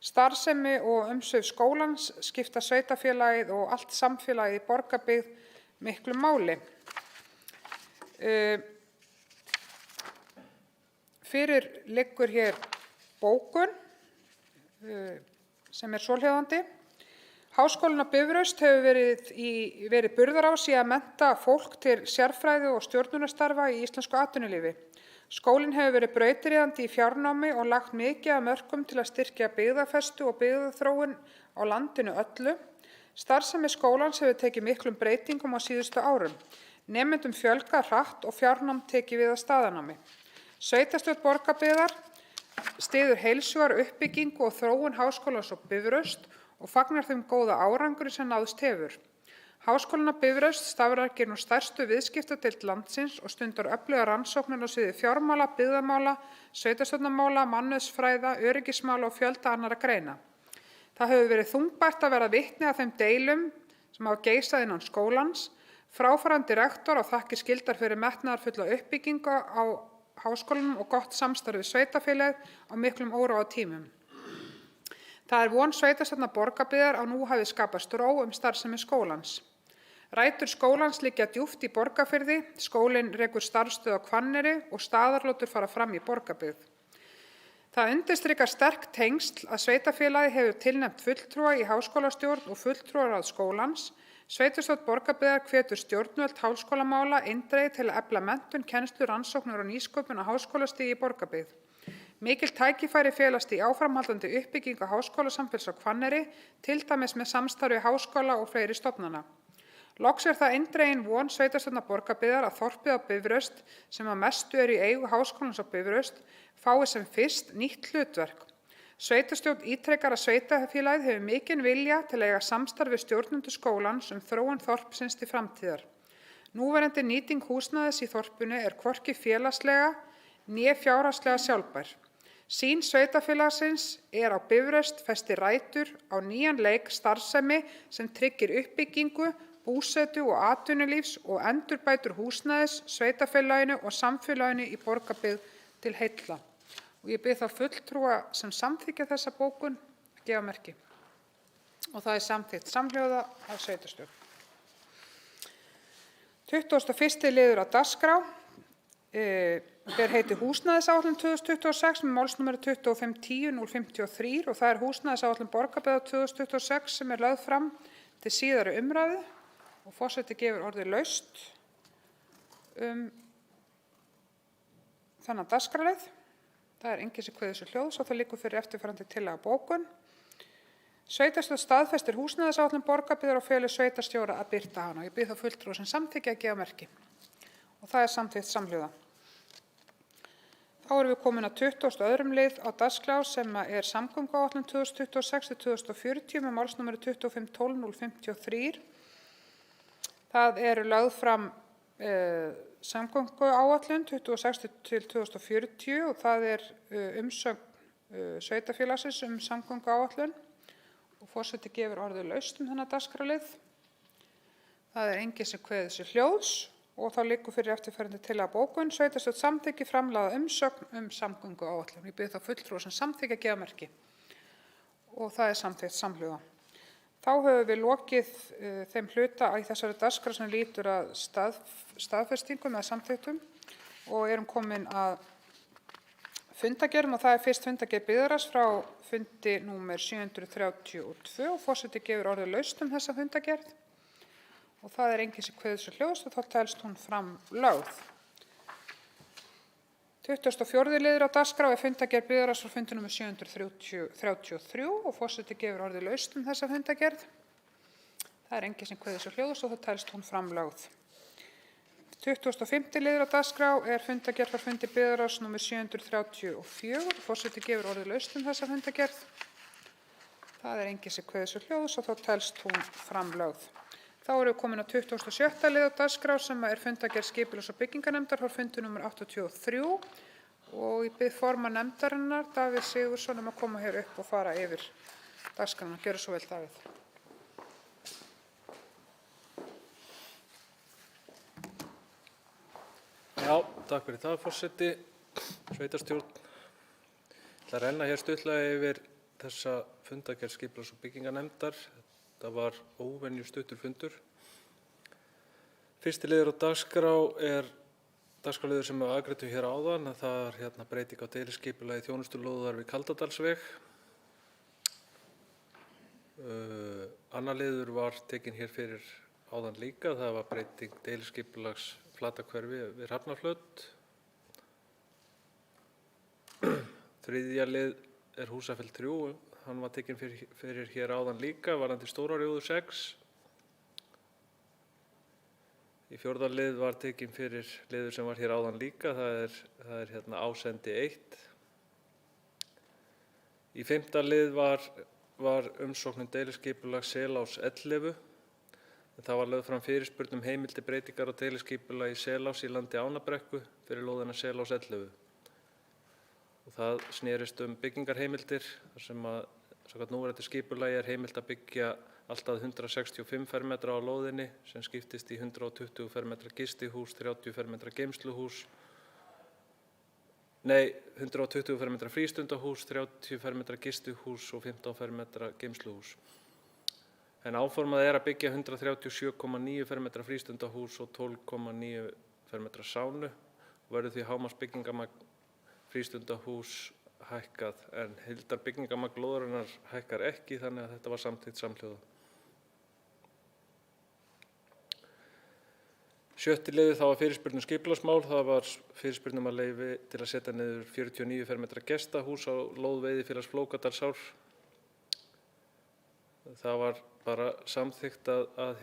Starfsemi og umsvif skólans skipta sveitarfélagið og allt samfélagið í Borgarbyggð miklu máli. Fyrir liggur hér bókun sem er svohljóðandi. Háskólinn á Bifröst hefur verið burðarás í að mennta fólk til sérfræði og stjórnunarstarfa í íslensku atvinnulífi. Skólinn hefur verið brautryðjandi í fjárnámi og lagt mikið af mörkum til að styrkja byggðafestu og byggðaþróun á landinu öllu. Starfsemi skólans hefur tekið miklum breytingum á síðustu árum. Nemendum fjölgað hratt og fjárnám tekið við að staðanámi. Sveitarstjórn Borgarbyggðar styður heilsugar uppbyggingu og þróun Háskólans á Bifröst og fagnar þeim góða árangri sem náðst hefur. Háskólinn á Bifröst starfrækir nú stærstu viðskiptadeild landsins og stundar öflugar rannsóknir á sviði fjármála, byggðamála, sveitarstjórnarmála, mannauðsfræða, öryggismála og fjölda annarra greina. Það hefur verið þungbært að vera vitni að þeim deilum sem hafa geisað innan skólans. Fráfarandi rektor á þakkir skildar fyrir metnaðarfulla uppbyggingu á háskólanum og gott samstarf við sveitarfélagið á miklum óróatímum. Það er von sveitarstjórnar Borgarbyggðar að nú hafi skapast ró starfsemi skólans. Rætur skólans liggja djúpt í Borgarfirði, skólinn rekur starfsstöð á Hvanneyri og staðarlotur fara fram í Borgarbyggð. Það undirstrikar sterk tengsl að sveitarfélagið hefur tilnefnt fulltrúa í háskólastjórn og fulltrúaráð skólans. Sveitarstjórn Borgarbyggðar hvetur stjórnvöld háskólamála eindregið til að efla menntun, kennslu, rannsóknir og nýsköpun á háskólastigi í Borgarbyggð. Mikil tækifæri felast í áframhaldandi uppbyggingu háskólasamfélags á Hvanneyri, til dæmis með samstarfi háskóla og fleiri stofnana. Loks er það eindregin von sveitarstjórnar Borgarbyggðar að þorpið á Bifröst, sem að mestu er í eigu Háskólans á Bifröst, fái sem fyrst nýtt hlutverk. Sveitarstjórn ítrekar að sveitarfélagið hefur mikinn vilja til að eiga samstarf við stjórnendur skólans þróun þorpsins til framtíðar. Núverandi nýting húsnæðis í þorpinu er hvorki félagslega né fjárhagslega sjálfbær. Sýn sveitarfélagsins er á Bifröst festi rætur á nýjan leik starfsemi sem tryggir uppbyggingu, búsetu og atvinnulífs og endurbætur húsnæðis, sveitarfélaginu og samfélaginu í Borgarbyggð til heilla. Og ég bið þá fulltrúa sem samþykkja þessa bókun að gefa merki. Og það er samþykkt samhljóða af sveitarstjórn. 21. liður á dagskrá ber heiti Húsnæðisáætlun 2026 með málsnúmeri 2510-053 og það er húsnæðisáætlun Borgarbyggðar 2026 sem er lögð fram til síðari umræðu og forseti gefur orðið laust þennan dagskrárlið. Það er enginn sem kveður sér hljóðs og það liggur fyrir eftirfarandi tillaga bókun. Sveitarstjórn staðfestir húsnæðisáætlun Borgarbyggðar og felur sveitarstjóra að birta hana. Ég bið þá fulltrúa sem samþykkja að gefa merki. Og það er samþykkt samhljóða. Þá erum við komin að 22. lið á dagskrá sem er samgönguáætlun 2026-2040 með málsnúmeri 2512-053. Það eru lögð fram samgönguáætlun 2016 til 2040 og það umsögn sveitarfélagsins samgönguáætlun og forseti gefur orðið laust þennan dagskrárlið. Það enginn sem kveður sér hljóðs og þá liggur fyrir eftirfarandi tillaga bókun. Sveitarstjórn samþykki framlagða umsögn samgönguáætlun. Ég bið þá fulltrúa sem samþykkja að gefa merki og það samþykkt samhljóða. Þá höfum við lokið þeim hluta í þessari dagskrá sem lýtur að staðfestingum eða samþykktum og erum komin að fundargerðum og það fyrst fundargerð Byggðarráðs frá fundi númer 732 og forseti gefur orðið laust þessa fundargerð og það enginn sem kveður sér hljóðs og þá telst hún framlögð. 24. liður á dagskrá fundargerð Byggðarráðs frá fundi númer 733 og forseti gefur orðið laust þessa fundargerð. Það enginn sem kveður sér hljóðs og þá telst hún framlögð. 25. liður á dagskrá fundargerð frá fundi Byggðarráðs númer 734 og forseti gefur orðið laust þessa fundargerð. Það enginn sem kveður sér hljóðs og þá telst hún framlögð. Þá erum við komin á 26. lið á dagskrá sem fundargerð skipulags- og byggingarnefndar frá fundi númer 83 og ég bið formann nefndarinnar, Davíð Sigurðsson, að koma hér upp og fara yfir dagskrána. Gjörðu svo vel, Davíð. Já, takk fyrir það, forseti. Sveitarstjórn. Ég ætla að renna hér stuttlega yfir þessa fundargerð skipulags- og byggingarnefndar. Það var óvenju stuttur fundur. Fyrsti liður á dagskrá dagskrárliður sem við afgreiddum hér áðan. Það breyting á deiliskipulagi þjónustulóðar við Kaldadalsveg. Annar liður var tekinn hér fyrir áðan líka. Það var breyting deiliskipulags Flatahverfi við Hrafnaflöt. Þriðja lið Húsafell 3. Hann var tekinn fyrir hér áðan líka, varðandi Stóra-Rjóður 6. Í fjórða lið var tekinn fyrir liður sem var hér áðan líka, það er Ásendi 1. Í fimmta lið var umsókn deiliskipulags Selás 11. Það var lögð fram fyrirspurn heimildir breytingar á deiliskipulagi Selás í landi Ánabrekku fyrir lóðina Selás 11. Og það snerist byggingarheimildir þar sem samkvæmt núverandi skipulagi heimilt að byggja allt að 165 fermetra á lóðinni sem skiptist í 120 fermetra gistihús, 30 fermetra geymsluhús, 120 fermetra frístundahús, 30 fermetra gistihús og 15 fermetra geymsluhús. En áformað að byggja 137,9 fermetra frístundahús og 12,9 fermetra sánu og verður því hámarksbyggingamagn frístundahús hækkað en heildarbyggingagn lóðarinnar hækkar ekki þannig að þetta var samþykkt samhljóða. Sjötti liður þá var fyrirspurn skipulagsmál. Það var fyrirspurn að leyfi til að setja niður 49 fermetra gestahús á lóð Veiðifélags Flókadalsár. Það var bara samþykkt að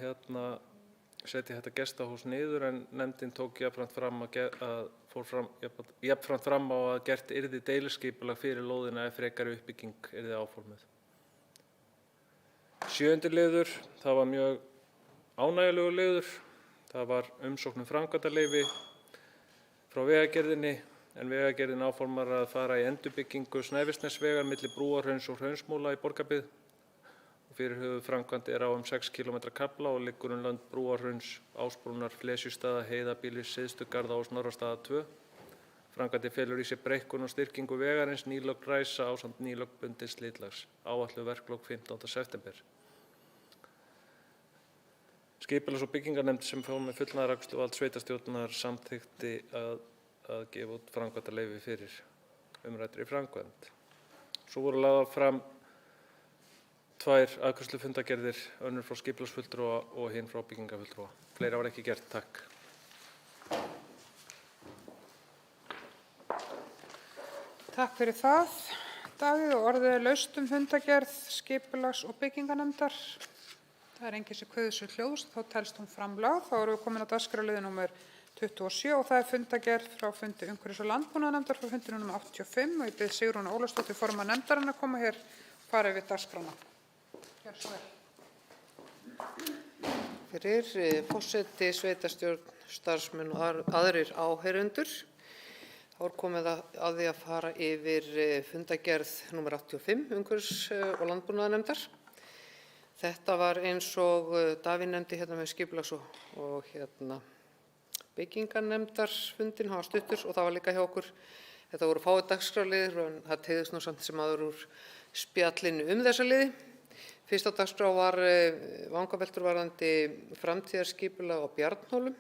setja þetta gestahús niður en nefndin tók jafnframt fram á að gert yrði deiliskipulag fyrir lóðina ef frekari uppbygging yrði áformuð. Sjöundi liður, það var mjög ánægjulegur liður. Það var umsókn framkvæmdaleyfi frá Vegagerðinni en Vegagerðin áformar að fara í endurbyggingu Snæfellsnesvegar milli Brúarhrauns og Hraunsmúla í Borgarbyggð. Fyrirhuguð framkvæmd á 6 km kafla og liggur lönd Brúarhrauns, Ásbrúnar, Flesjustaða, Heiðabýlis, Syðstugarða og Snorrastaða 2. Framkvæmdin felur í sér breikkun og styrkingu vegarins, nýlögn ræsa ásamt nýlögn bundins slitlags. Áætluð verklok 15. september. Skipulags- og byggingarnefnd sem fór með fullnaðaraksturvald sveitarstjórnar samþykkti að gefa út framkvæmdaleyfi fyrir umræddri framkvæmd. Svo voru lagðar fram 2 afgreiðslufundargerðir, önnur frá skipulagsfulltrúa og hin frá byggingarfulltrúa. Fleira var ekki gert. Takk. Takk fyrir það, Davíð, og orðið laust fundargerð skipulags- og byggingarnefndar. Það enginn sem kveður sér hljóðs, þá telst hún framlögð. Þá erum við komin á dagskrárliði númer 27 og það fundargerð frá fundi umhverfis- og landbúnaðarnefndar frá fundi númer 85 og ég bið Sigrúnu Ólafsdóttur formann nefndarinnar að koma hér fara yfir dagskrána. Gjörðu svo vel. fyrir. Forseti, sveitarstjórn, starfsmenn og aðrir áheyrendur. Þá er komið að því að fara yfir fundargerð nr. 85 umhverfis- og landbúnaðarnefndar. Þetta var eins og Davíð nefndi hérna með skipulags- og byggingarnefndarfundin, hann var stuttur og það var líka hjá okkur. Þetta voru fáir dagskrárliðir en það teygðist nú samt sem áður úr spjallinu þessa liði. Fyrst á dagskrá var vangaveltur varðandi framtíðarskipulag á Bjarnhólum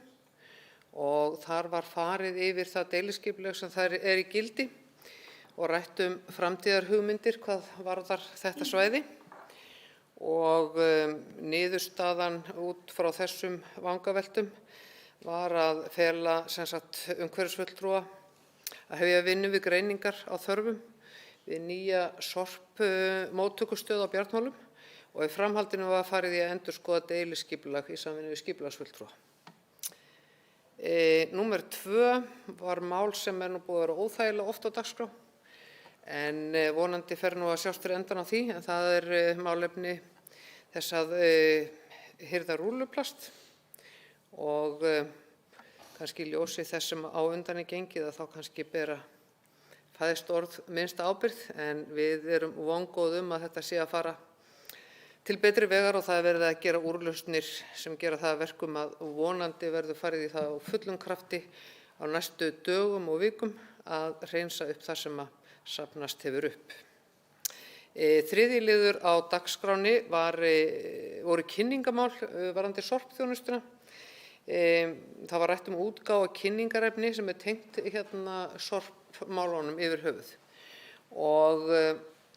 og þar var farið yfir það deiliskipulag sem þar í gildi og rætt framtíðarhugmyndir hvað varðar þetta svæði. Og niðurstaðan út frá þessum vangaveltum var að fela umhverfisfulltrúa að hefja vinnu við greiningar á þörfum við nýja sorpmóttökustöð á Bjarnhólum og í framhaldinu var farið í að endurskoða deiliskipulag í samvinnu við skipulagsfulltrúa. Númer 2 var mál sem nú búið að vera óþægilega oft á dagskrá en vonandi fer nú að sjást fyrir endan á því, en það málefni þess að hirða rúlluplast og kannski í ljósi þess sem á undan gengið að þá kannski bera fæðst orð minnsta ábyrgð, en við erum vongóð að þetta sé að fara til betri vegar og það verið að gera úrlausnir sem gera það að verkum að vonandi verður farið í það á fullum krafti á næstu dögum og vikum að hreinsa upp það sem að safnast hefur upp. Þriðji liður á dagskránni voru kynningamál varðandi sorpþjónustuna. Það var rætt útgáfa kynningarefni sem tengt sorpmálunum yfir höfuð. Og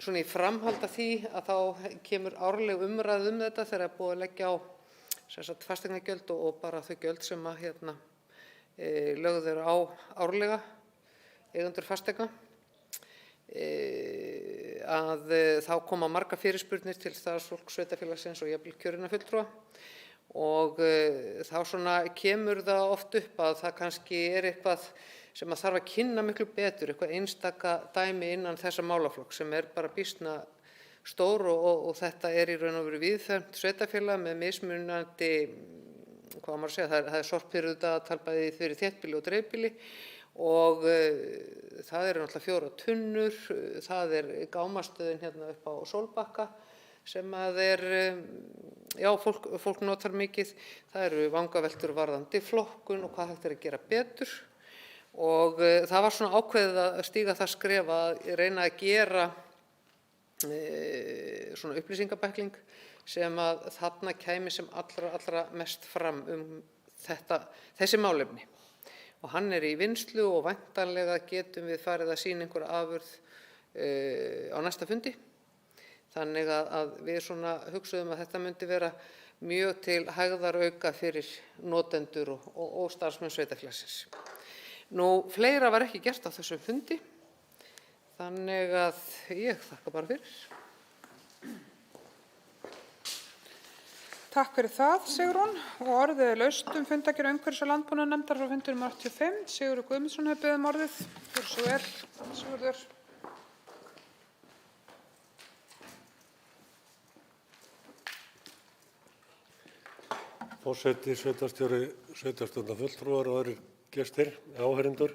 svona í framhald af því að þá kemur árleg umræða þetta þegar búið að leggja á fasteignagjöld og bara þau gjöld sem að lögð eru á árlega eigendur fasteigna. Að þá koma margar fyrirspurnir til starfsfólks sveitarfélagsins og jafnvel kjörinna fulltrúa og þá svona kemur það oft upp að það kannski eitthvað sem að þarf að kynna miklu betur, eitthvað einstaka dæmi innan þessa málaflokks sem bara býsna stór og þetta í raun og veru víðfeðmt sveitarfélag með mismunandi, hvað maður að segja, það sorphirðudagatala bæði fyrir þéttbýli og dreifbýli og það eru náttúrulega 4 tunnur, það gámastöðin upp á Sólbakka sem að fólk notar mikið, það eru vangaveltur varðandi flokkun og hvað hægt að gera betur og það var svona ákveðið að stíga það skref að reyna að gera svona upplýsingabækling sem að þarna kæmi sem allra mest fram þessi málefni. Og hann í vinnslu og væntanlega getum við farið að sýna einhverja afurð á næsta fundi. Þannig að við svona hugsuðum að þetta myndi vera mjög til hægðarauka fyrir notendur og starfsmenn sveitarfélagsins. Fleira var ekki gert á þessum fundi, þannig að ég þakka bara fyrir. Takk fyrir það, Sigrún. Og orðið laust fundargerð umhverfis- og landbúnaðarnefndar frá fundi nr. 85. Sigurður Guðmundsson hefur beðið orðið. Gjörðu svo vel, Sigurður. Forseti, sveitarstjóri, sveitarstjórnarfulltrúar og aðrir gestir, áheyrendur.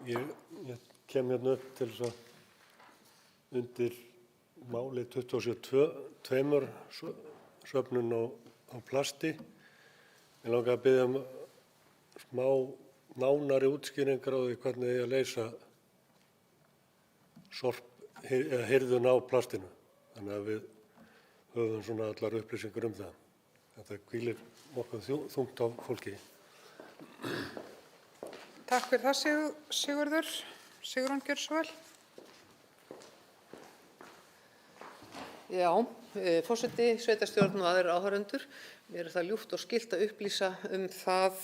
Ég kem hérna upp til þess að undir máli 27 söfnun á plasti. Ég langaði að biðja smá nánari útskýringar á því hvernig eigi að leysa hirðun á plastinu. Þannig að við höfum svona allar upplýsingar það. Þetta hvílir nokkuð þungt á fólki. Takk fyrir það, Sigurður. Sigrún, gjörðu svo vel. Já, forseti, sveitarstjórn og aðrir áheyrendur, mér það ljúft og skylt að upplýsa það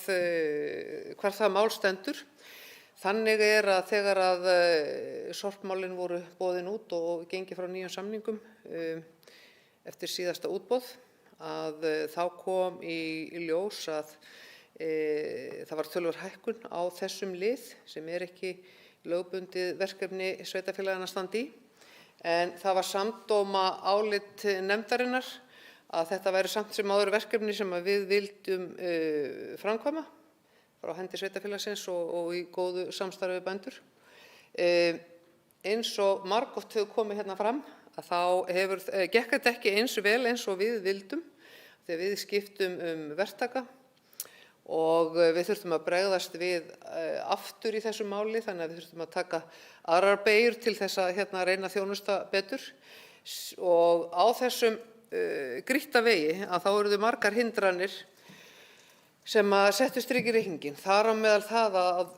hvar það mál stendur. Þannig að þegar að sorpmálin voru boðin út og gengið frá nýjum samningum eftir síðasta útboð, að þá kom í ljós að það var töluverð hækkun á þessum lið sem ekki lögbundið verkefni sveitarfélaganna standa í. En það var samdóma álit nefndarinnar að þetta væri samt sem áður verkefni sem að við vildum framkvæma frá hendi sveitarfélagsins og í góðu samstarfi við bændur. Eins og margoft hefur komið hérna fram að þá gekk þetta ekki eins vel eins og við vildum þegar við skiptum verktaka og við þurftum að bregðast við aftur í þessu máli, þannig að við þurftum að taka aðrar beygjur til þess að reyna að þjónusta betur. Og á þessum grýtta vegi að þá eruðu margar hindranir sem að settu strik í reikninginn. Þar á meðal það að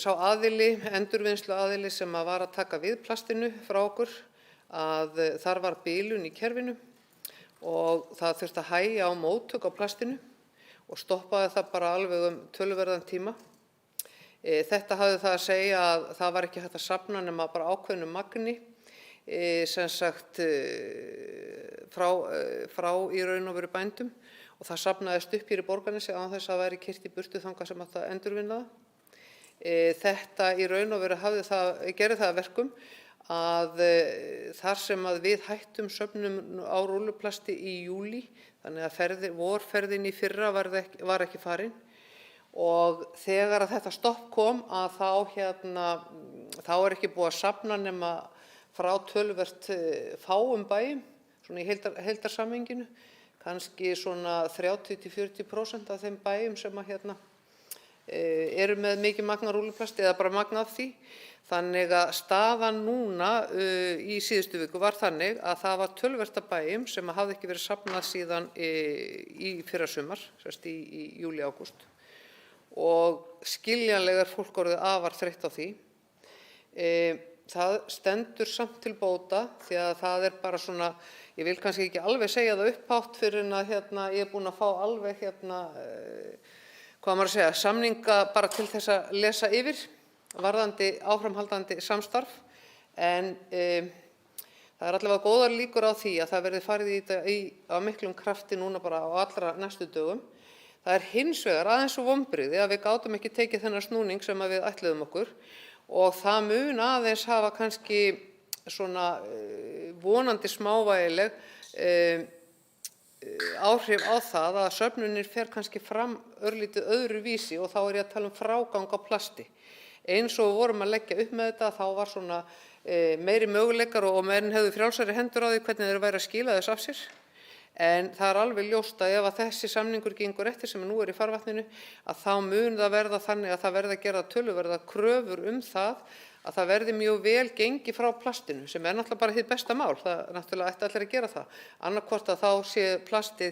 sá aðili, endurvinnslu aðili sem að var að taka við plastinu frá okkur, að þar var bilun í kerfinu og það þurfti að hægja á móttök á plastinu og stoppaði það bara alveg töluverðan tíma. Þetta hafði það að segja að það var ekki hægt að safna nema bara ákveðnu magni, sem sagt frá í raun og veru bændum, og það safnaðist upp hér í Borgarnesi án þess að væri keyrt í burtu þangað sem átti að endurvinna það. Þetta í raun og veru gerði það að verkum að þar sem að við hættum söfnun á rúlluplasti í júlí, þannig að vorferðin í fyrra var ekki farin, og þegar að þetta stopp kom að þá ekki búið að safna nema frá töluvert fáum bæjum, svona í heildarsamhenginu, kannski svona 30–40% af þeim bæjum sem að eru með mikið magn af rúlluplasti eða bara magn af því. Þannig að staðan núna í síðustu viku var þannig að það var töluvert af bæjum sem hafði ekki verið safnað síðan í fyrrasumar, sérst í júlí-ágúst, og skiljanlega fólk orðið afar þreytt á því. Það stendur samt til bóta því að það bara svona, ég vil kannski ekki alveg segja það upphátt fyrir en að ég er búin að fá alveg hvað maður að segja, samninga bara til þess að lesa yfir varðandi áframhaldandi samstarf, en það allavega góðar líkur á því að það verði farið í þetta á miklum krafti núna bara á allra næstu dögum. Það hins vegar aðeins og vonbrigði að við gátum ekki tekið þennan snúning sem að við ætluðum okkur, og það mun aðeins hafa kannski svona vonandi smávægileg áhrif á það að söfnunin fer kannski fram örlítið öðru vísi, og þá er ég að tala frágang á plasti. Eins og við vorum að leggja upp með þetta, þá var svona meiri möguleikar og menn hefðu frjálsari hendur á því hvernig þeir væri að skila þess af sér. En það alveg ljóst að ef að þessi samningur gengur eftir sem nú í farvatninu, að þá mun það verða þannig að það verða að gera töluverða kröfur að það verði mjög vel gengi frá plastinu, sem náttúrulega bara hið besta mál. Það náttúrulega ætti allir að gera það. Annarkvort að þá sé plastið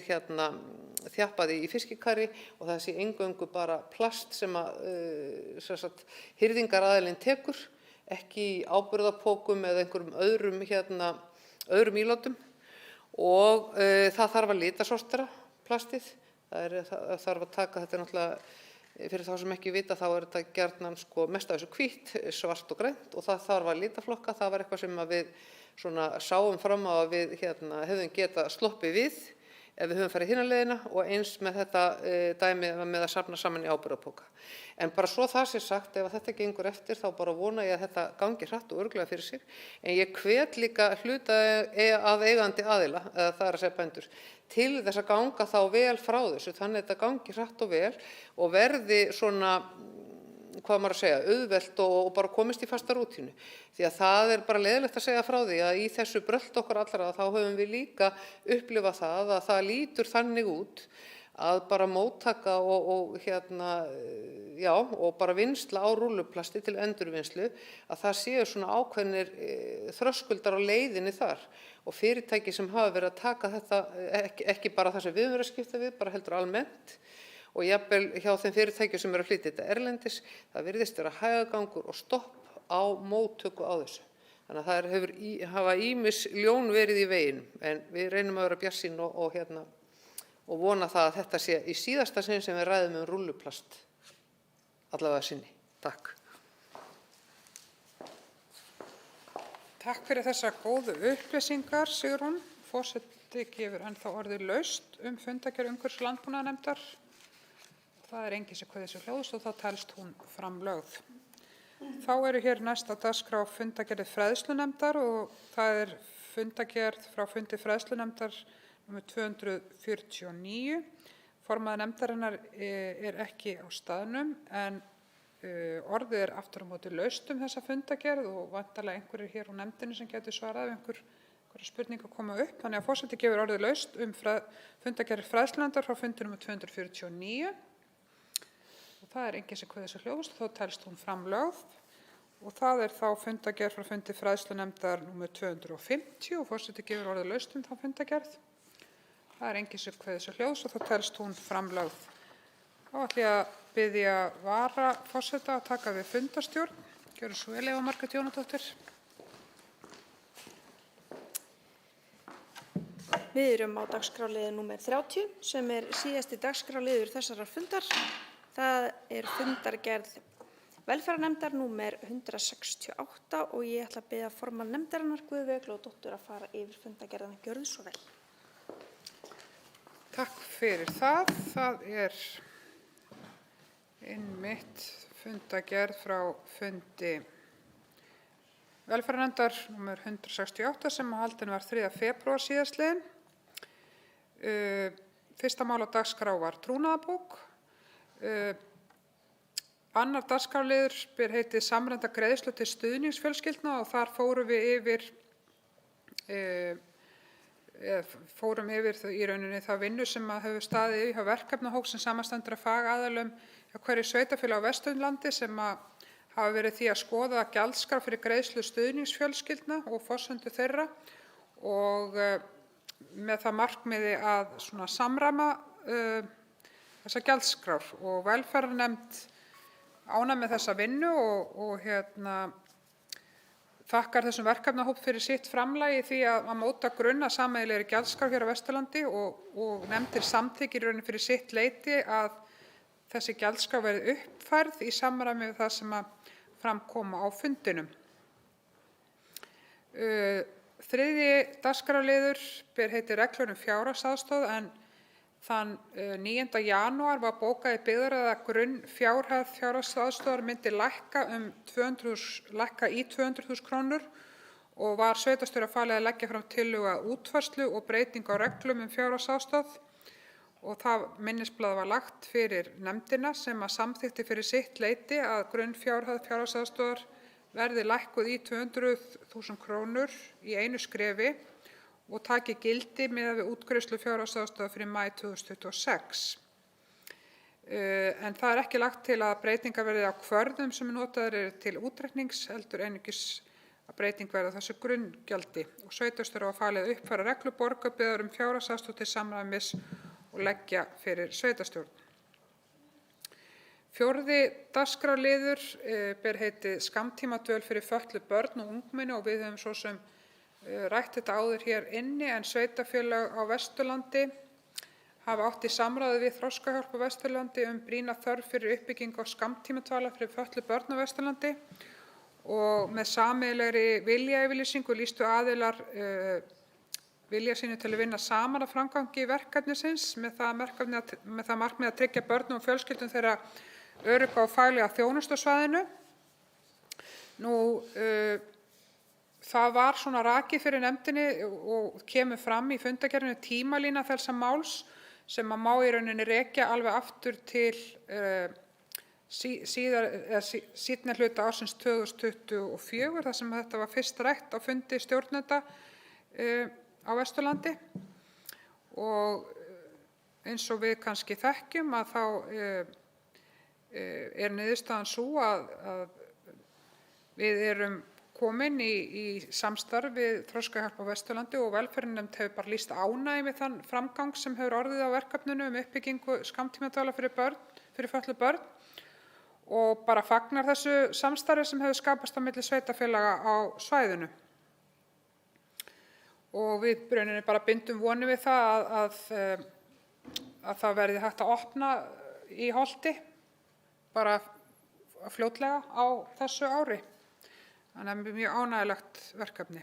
þjappað í fiskikari og það sé eingöngu bara plast sem að hirðingaraðilinn tekur, ekki í áburðarpókum eða einhverjum öðrum ílátum. Og það þarf að litasortera plastið. Það þarf að taka, þetta náttúrulega, fyrir þá sem ekki vita, þá þetta gjarnan mest af þessu hvítt, svart og grænt, og það þarf að litaflokka. Það var eitthvað sem við sáum fram á að við hefðum geta sloppið við ef við höfum farið hina leiðina, og eins með þetta dæmi með að safna saman í áburðarpoka. En bara svo það sé sagt, ef þetta gengur eftir, þá bara vona ég að þetta gangi hratt og örugglega fyrir sig. En ég hvet líka hluta að eigandi aðila, eða það er að segja bændur, til þess að ganga þá vel frá þessu, þannig að þetta gangi hratt og vel og verði svona, hvað maður að segja, auðvelt og bara komist í fasta rútínu. Því að það bara leiðilegt að segja frá því að í þessu brölt okkar allra þá höfum við líka upplifað það að það lítur þannig út að bara móttaka og bara vinnsla á rúlluplasti til endurvinnslu, að það séu svona ákveðnir þröskuldar á leiðinni þar, og fyrirtæki sem hafa verið að taka þetta, ekki bara það sem við höfum verið að skipta við, bara heldur almennt, og jafnvel hjá þeim fyrirtækjum sem eru að flytja þetta erlendis, það virðist vera hægagangur og stopp á móttöku á þessu. Þannig að það hafa ýmis ljón verið í veginum, en við reynum að vera bjartsýn og vona það að þetta sé í síðasta sinn sem við ræðum rúlluplast allavega sinni. Takk. Takk fyrir þessa góðu upplýsingar, Sigrún. Forseti gefur ennþá orðið laust fundargerð umhverfis- og landbúnaðarnefndar. Það enginn sem kveður sér hljóðs og þá telst hún framlögð. Þá eru hér næst á dagskrá fundargerð fræðslunefndar, og það fundargerð frá fundi fræðslunefndar nr. 249. Formaður nefndarinnar er ekki á staðnum en orðið er aftur á móti laust þessa fundargerð og væntanlega einhverjir hér á nefndinni sem gætu svarað ef einhverjar spurningar koma upp. Þannig að forseti gefur orðið laust fundargerð fræðslunefndar frá fundi nr. 249. Og það er enginn sem kveður sig hljóðs og þá telst hún framlögð. Og það er þá fundargerð frá fundi fræðslunefndar nr. 250 og forseti gefur orðið laust þá fundargerð. Það er enginn sem kveður sig hljóðs og þá telst hún framlögð. Þá ætla ég að biðja varaforseta að taka við fundarstjórn. Gjörðu svo vel, Eva Margrét Jónadóttir. Við erum á dagskrárliði númer 30 sem er síðasti dagskrárliður þessarar fundar. Það er fundargerð velferðarnefndar númer 168 og ég ætla að biðja formann nefndarinnar Guðveigu Glódóttur að fara yfir fundargerðina. Gjörðu svo vel. Takk fyrir það. Það er einmitt fundargerð frá fundi velferðarnefndar númer 168 sem haldin var 3. febrúar síðastliðinn. Fyrsta mál á dagskrá var trúnaðarbók. Annar dagskrárliður ber heitið samræmda greiðslur til stuðningsfjölskyldna og þar fórum við yfir í rauninni þá vinnu sem hefur staðið í hjá verkefnahóp sem samanstendur af fagaðilum hjá hverju sveitarfélagi á Vesturlandi sem hafa verið því að skoða gjaldskrá fyrir greiðslu stuðningsfjölskyldna og forsendur þeirra og með það markmiði að samræma þessa gjaldskrár og velferðarnefnd ánægð með þessa vinnu og þakkar þessum verkefnahóp fyrir sitt framlag í því að móta grunn að sameiginlegri gjaldskrá hér á Vesturlandi og nefndir samþykkir í rauninni fyrir sitt leyti að þessi gjaldskrá verði uppfærð í samræmi við það sem fram kom á fundinum. Þriðji dagskrárliður ber heitið reglur fjárhagsaðstoð en þann 9. janúar var bókað í byggðarráð að grunnfjárhæð fjárhagsaðstoðar myndi lækka í 200.000 krónur og var sveitarstjóra falið að leggja fram tillögu að útfærslu og breytingu á reglum fjárhagsaðstoð og það minnisblað var lagt fyrir nefndina sem að samþykkti fyrir sitt leyti að grunnfjárhæð fjárhagsaðstoðar verði lækkuð í 200.000 krónur í einu skrefi og taki gildi miðað við útgreiðslu fjárhagsaðstoðar fyrir maí 2026. En það er ekki lagt til að breytingar verði á kvörðum sem notaðir eru til útreiknings heldur einungis að breyting verði á þessu grunngjaldi og sveitarstjóra var falið að uppfæra reglur borgarbyggðar fjárhagsaðstoð til samræmis og leggja fyrir sveitarstjórn. Fjórði dagskrárliður ber heitið skammtímadvöl fyrir fötluð börn og ungmenni og við höfum svo sem rætt þetta áður hér inni en sveitarfélög á Vesturlandi hafa átt í samráði við Þroskahjálp á Vesturlandi brýna þörf fyrir uppbyggingu á skammtímadvalar fyrir fötluð börn á Vesturlandi og með sameiginlegri viljayfirlýsingu lýstu aðilar vilja sínu til að vinna saman að framgangi verkefnisins með það markmið að tryggja börnum og fjölskyldum þeirra örugga og faglega þjónustu á svæðinu. Það var rakið fyrir nefndinni og kemur fram í fundargerðinni tímalína þessa máls sem má í rauninni rekja alveg aftur til seinni hluta ársins 2024 þar sem þetta var fyrst rætt á fundi stjórnenda á Vesturlandi og eins og við kannski þekkjum að þá er niðurstaðan sú að við erum komin í samstarf við Þroskahjálp á Vesturlandi og velferðarnefnd hefur bara lýst ánægju með þann framgang sem hefur orðið á verkefninu uppbyggingu skammtímadvalar fyrir fötluð börn og bara fagnar þessu samstarfi sem hefur skapast á milli sveitarfélaga á svæðinu. Og við rauninni bara bindum vonir við það að það verði hægt að opna í Holti bara fljótlega á þessu ári. Þannig að mjög ánægjulegt verkefni.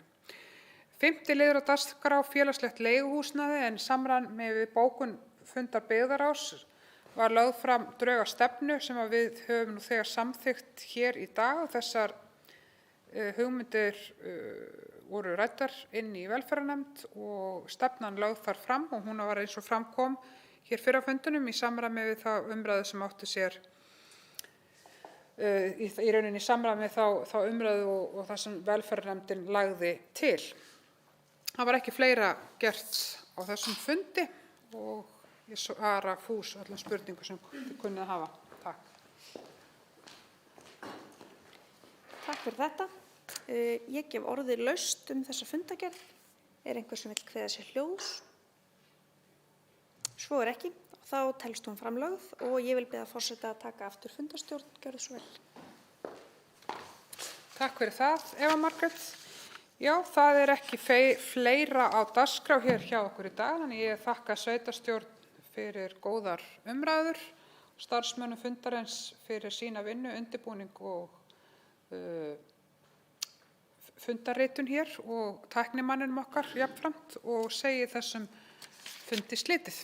5. liður á dagskrá félagslegt leiguhúsnæði en samræmi við bókun fundar byggðarráðs var lögð fram drög að stefnu sem við höfum nú þegar samþykkt hér í dag. Þessar Hugmyndir voru ræddar inn í velferðarnefnd og stefnan lögð þar fram og hún var eins og fram kom hér fyrr á fundunum í samræmi við þá umræðu sem átti sér í rauninni í samræmi við þá umræðu og það sem velferðarnefndin lagði til. Það var ekki fleira gert á þessum fundi og ég svara fús öllum spurningum sem þið kunnið að hafa. Takk. Takk fyrir þetta. Ég gef orðið laust þessa fundargerð. Er einhver sem vill kveða sér hljóðs? Svo er ekki. Þá telst hún framlögð og ég vil biðja forseta að taka aftur fundarstjórn. Gjörðu svo vel. Takk fyrir það, Eva Margrét. Já, það er ekki fleira á dagskrá hér hjá okkur í dag, þannig ég þakka sveitarstjórn fyrir góðar umræður, starfsmönnum fundarins fyrir sína vinnu, undirbúning og fundarritun hér og tæknimanninum okkar jafnframt og segi þessum fundi slitið.